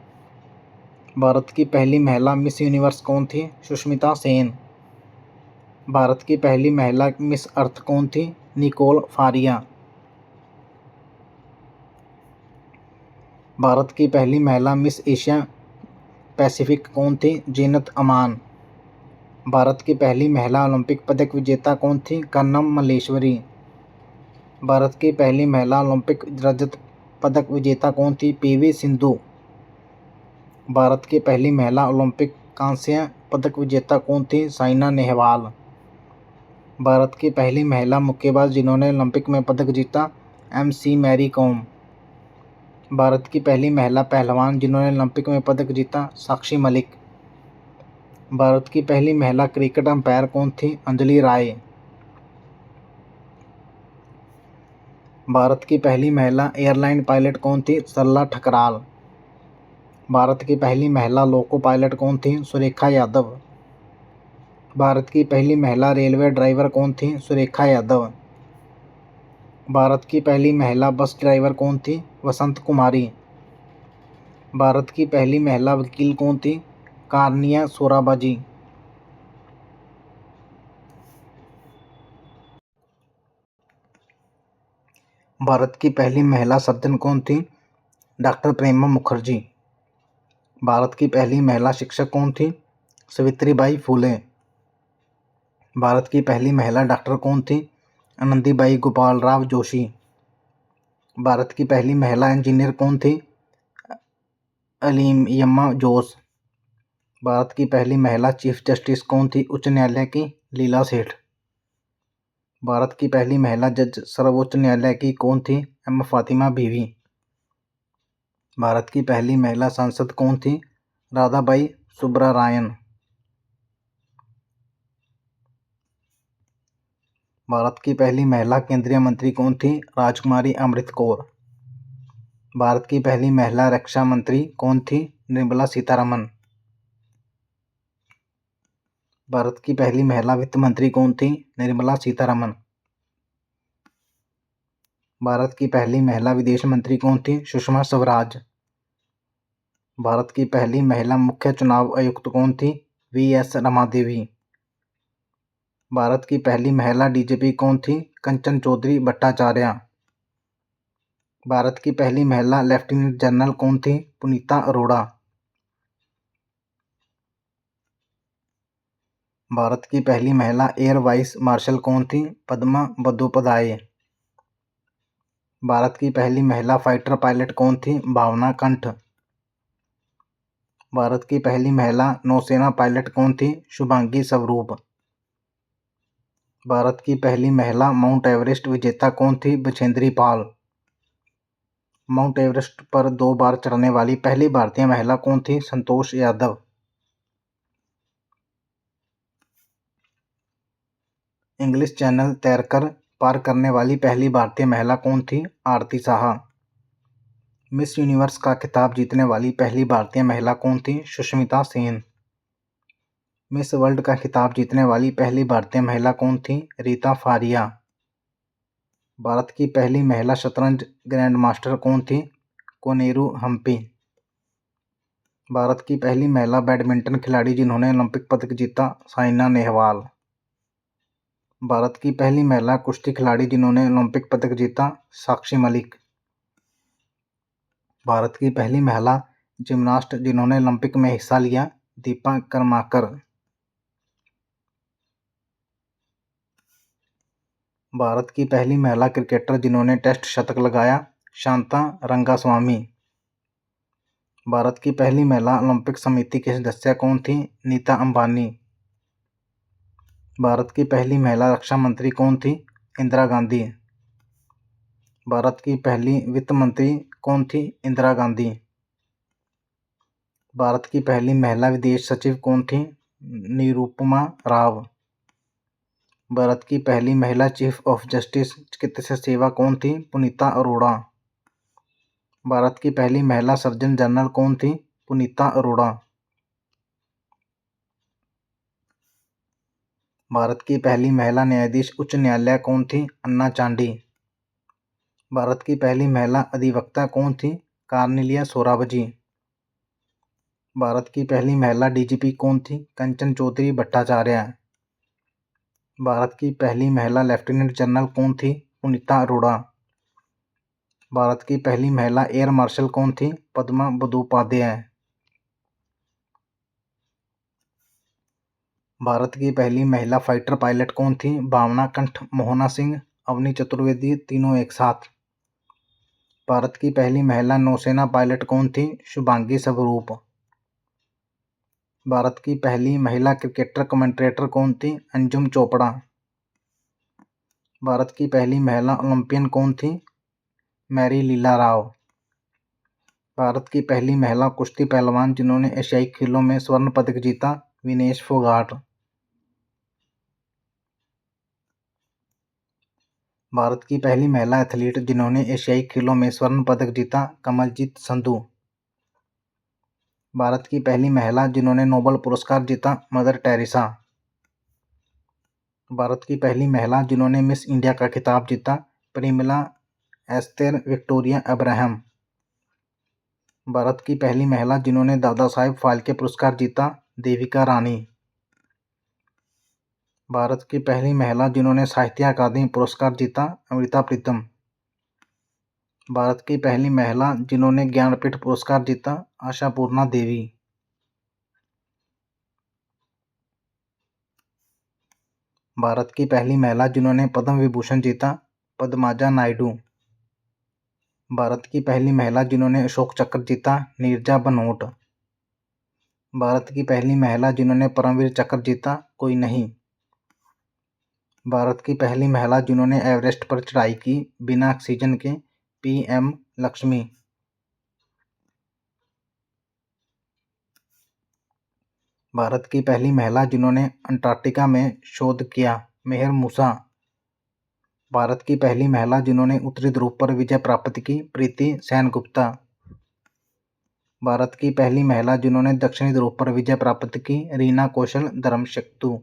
Speaker 1: भारत की पहली महिला मिस यूनिवर्स कौन थी? सुष्मिता सेन। भारत की पहली महिला मिस अर्थ कौन थी? निकोल फारिया। भारत की पहली महिला मिस एशिया पैसिफिक कौन थी? जीनत अमान। भारत की पहली महिला ओलंपिक पदक विजेता कौन थी? कन्नम मल्लेश्वरी। भारत की पहली महिला ओलंपिक रजत पदक विजेता कौन थी? PV सिंधु। भारत की पहली महिला ओलंपिक कांस्य पदक विजेता कौन थी? साइना नेहवाल। भारत की पहली महिला मुक्केबाज जिन्होंने ओलंपिक में पदक जीता? MC Mary com. भारत की पहली महिला पहलवान जिन्होंने ओलंपिक में पदक जीता? साक्षी मलिक। भारत की पहली महिला क्रिकेट अंपायर कौन थी? अंजलि राय। भारत की पहली महिला एयरलाइन पायलट कौन थी? सरला ठकराल। भारत की पहली महिला लोको पायलट कौन थी? सुरेखा यादव। भारत की पहली महिला रेलवे ड्राइवर कौन थी? सुरेखा यादव। भारत की पहली महिला बस ड्राइवर कौन थी? वसंत कुमारी। भारत की पहली महिला वकील कौन थी? कार्निया सोराबाजी। भारत की पहली महिला सर्जन कौन थी? डॉक्टर प्रेमा मुखर्जी। भारत की पहली महिला शिक्षक कौन थी? सावित्रीबाई फूले। भारत की पहली महिला डॉक्टर कौन थी? आनंदीबाई गोपालराव जोशी। भारत की पहली महिला इंजीनियर कौन थी? अलीयम्मा जोस। भारत की पहली महिला चीफ जस्टिस कौन थी? उच्च न्यायालय की लीला सेठ। भारत की पहली महिला जज सर्वोच्च न्यायालय की कौन थी? M फातिमा बीवी। भारत की पहली महिला सांसद कौन थी? राधाबाई सुब्रारायन। भारत की पहली महिला केंद्रीय मंत्री कौन थी? राजकुमारी अमृत कौर। भारत की पहली महिला रक्षा मंत्री कौन थी? निर्मला सीतारमन। भारत की पहली महिला वित्त मंत्री कौन थी? निर्मला सीतारमन। भारत की पहली महिला विदेश मंत्री कौन थी? सुषमा स्वराज। भारत की पहली महिला मुख्य चुनाव आयुक्त कौन थी? VS रमा देवी। भारत की पहली महिला DGP कौन थी? कंचन चौधरी भट्टाचार्य। भारत की पहली महिला लेफ्टिनेंट जनरल कौन थी? पुनीता अरोड़ा। भारत की पहली महिला एयर वाइस मार्शल कौन थी? पद्मा बंदोपाध्याय। भारत की पहली महिला फाइटर पायलट कौन थी? भावना कंठ। भारत की पहली महिला नौसेना पायलट कौन थी? शुभांगी स्वरूप। भारत की पहली महिला माउंट एवरेस्ट विजेता कौन थी? बछेंद्री पाल। माउंट एवरेस्ट पर 2 बार चढ़ने वाली पहली भारतीय महिला कौन थी? संतोष यादव। इंग्लिश चैनल तैरकर पार करने वाली पहली भारतीय महिला कौन थी? आरती साहा। मिस यूनिवर्स का खिताब जीतने वाली पहली भारतीय महिला कौन थी? सुष्मिता सेन। मिस वर्ल्ड का खिताब जीतने वाली पहली भारतीय महिला कौन थी? रीता फारिया। भारत की पहली महिला शतरंज ग्रैंड मास्टर कौन थी? कोनेरू हम्पी। भारत की पहली महिला बैडमिंटन खिलाड़ी जिन्होंने ओलंपिक पदक जीता? साइना नेहवाल। भारत की पहली महिला कुश्ती खिलाड़ी जिन्होंने ओलंपिक पदक जीता? साक्षी मलिक। भारत की पहली महिला जिम्नास्ट जिन्होंने ओलंपिक में हिस्सा लिया? दीपा कर्माकर। भारत की पहली महिला क्रिकेटर जिन्होंने टेस्ट शतक लगाया? शांता रंगास्वामी। भारत की पहली महिला ओलंपिक समिति की सदस्य कौन थी? नीता अंबानी। भारत की पहली महिला रक्षा मंत्री कौन थी? इंदिरा गांधी। भारत की पहली वित्त मंत्री कौन थी? इंदिरा गांधी। भारत की पहली महिला विदेश सचिव कौन थी? निरुपमा राव। भारत की पहली महिला चीफ ऑफ जस्टिस चिकित्सा सेवा कौन थी? पुनीता अरोड़ा। भारत की पहली महिला सर्जन जनरल कौन थी? पुनीता अरोड़ा। भारत की पहली महिला न्यायाधीश उच्च न्यायालय कौन थी? अन्ना चांडी। भारत की पहली महिला अधिवक्ता कौन थी? कार्नेलिया सोराबजी। भारत की पहली महिला डीजीपी कौन थी? कंचन चौधरी भट्टाचार्य। भारत की पहली महिला लेफ्टिनेंट जनरल कौन थी? पुनीता अरोड़ा। भारत की पहली महिला एयर मार्शल कौन थी? पद्मा बंदोपाध्याय। भारत की पहली महिला फाइटर पायलट कौन थी? भावना कंठ, मोहना सिंह, अवनी चतुर्वेदी, तीनों एक साथ। भारत की पहली महिला नौसेना पायलट कौन थी? शुभांगी स्वरूप। भारत की पहली महिला क्रिकेटर कमेंटेटर कौन थी? अंजुम चोपड़ा। भारत की पहली महिला ओलंपियन कौन थी? मैरी लीला राव। भारत की पहली महिला कुश्ती पहलवान जिन्होंने एशियाई खेलों में स्वर्ण पदक जीता? विनेश फोगाट। भारत की पहली महिला एथलीट जिन्होंने एशियाई खेलों में स्वर्ण पदक जीता? कमलजीत संधू। भारत की पहली महिला जिन्होंने नोबेल पुरस्कार जीता? Mother Teresa. भारत की पहली महिला जिन्होंने मिस इंडिया का खिताब जीता? प्रिमिला एस्तेर विक्टोरिया अब्राहम। भारत की पहली महिला जिन्होंने दादा साहेब फाल्के पुरस्कार जीता? देविका रानी। भारत की पहली महिला जिन्होंने साहित्य अकादमी पुरस्कार जीता? अमृता प्रीतम। भारत की पहली महिला जिन्होंने ज्ञानपीठ पुरस्कार जीता? आशापूर्णा देवी। भारत की पहली महिला जिन्होंने पद्म विभूषण जीता? पद्माजा नायडू। भारत की पहली महिला जिन्होंने अशोक चक्र जीता? नीरजा बनोट। भारत की पहली महिला जिन्होंने परमवीर चक्र जीता? कोई नहीं। भारत की पहली महिला जिन्होंने एवरेस्ट पर चढ़ाई की बिना ऑक्सीजन के? पीएम लक्ष्मी। भारत की पहली महिला जिन्होंने अंटार्कटिका में शोध किया? मेहर मूसा। भारत की पहली महिला जिन्होंने उत्तरी ध्रुव पर विजय प्राप्त की? प्रीति सेनगुप्ता। भारत की पहली महिला जिन्होंने दक्षिणी ध्रुव पर विजय प्राप्त की? रीना कौशल धर्मशक्तु।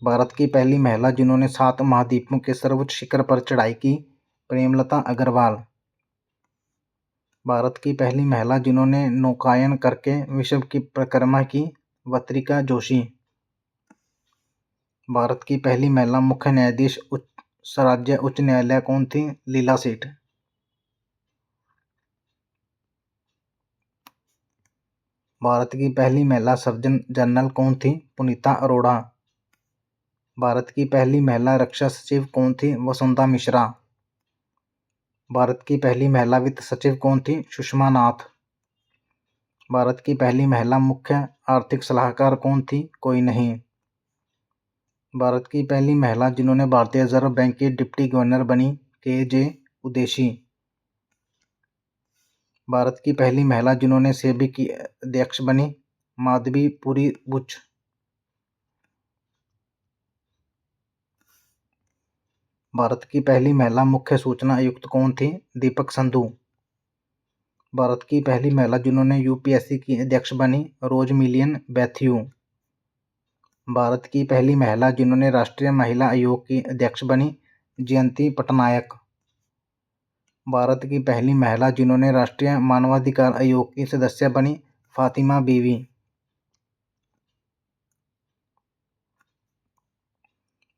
Speaker 1: भारत की पहली महिला जिन्होंने 7 महाद्वीपों के सर्वोच्च शिखर पर चढ़ाई की? प्रेमलता अग्रवाल। भारत की पहली महिला जिन्होंने नौकायन करके विश्व की परिक्रमा की? वत्रिका जोशी। भारत की पहली महिला मुख्य न्यायाधीश राज्य उच्च न्यायालय कौन थी? लीला सेठ। भारत की पहली महिला सर्जन जनरल कौन थी? पुनीता अरोड़ा। भारत की पहली महिला रक्षा सचिव कौन थी? वसुंधरा मिश्रा। भारत की पहली महिला वित्त सचिव कौन थी? सुषमा नाथ। भारत की पहली महिला मुख्य आर्थिक सलाहकार कौन थी? कोई नहीं। भारत की पहली महिला जिन्होंने भारतीय रिजर्व बैंक की डिप्टी गवर्नर बनी? के जे उदेशी। भारत की पहली महिला जिन्होंने सेबी की अध्यक्ष बनी, माधवी पुरी बुच। भारत की पहली महिला मुख्य सूचना आयुक्त कौन थी? दीपक संधू। भारत की पहली महिला जिन्होंने यूपीएससी की अध्यक्ष बनी, रोज मिलियन बैथ्यू। भारत की पहली महिला जिन्होंने राष्ट्रीय महिला आयोग की अध्यक्ष बनी, जयंती पटनायक। भारत की पहली महिला जिन्होंने राष्ट्रीय मानवाधिकार आयोग की सदस्य बनी, फातिमा बीवी।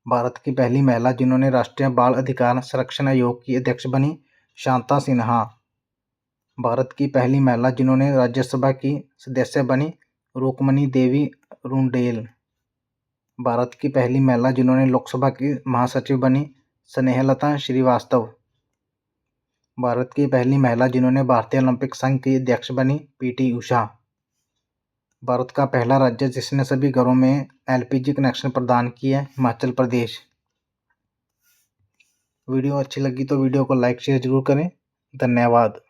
Speaker 1: भारत की पहली महिला जिन्होंने राष्ट्रीय बाल अधिकार संरक्षण आयोग की अध्यक्ष बनी, शांता सिन्हा। भारत की पहली महिला जिन्होंने राज्यसभा की सदस्य बनी, रुक्मणी देवी रुंडेल। भारत की पहली महिला जिन्होंने लोकसभा की महासचिव बनी, स्नेहलता श्रीवास्तव। भारत की पहली महिला जिन्होंने भारतीय ओलंपिक संघ की अध्यक्ष बनी, पीटी उषा। भारत का पहला राज्य जिसने सभी घरों में एलपीजी कनेक्शन प्रदान किया, हिमाचल प्रदेश। वीडियो अच्छी लगी तो वीडियो को लाइक शेयर जरूर करें। धन्यवाद।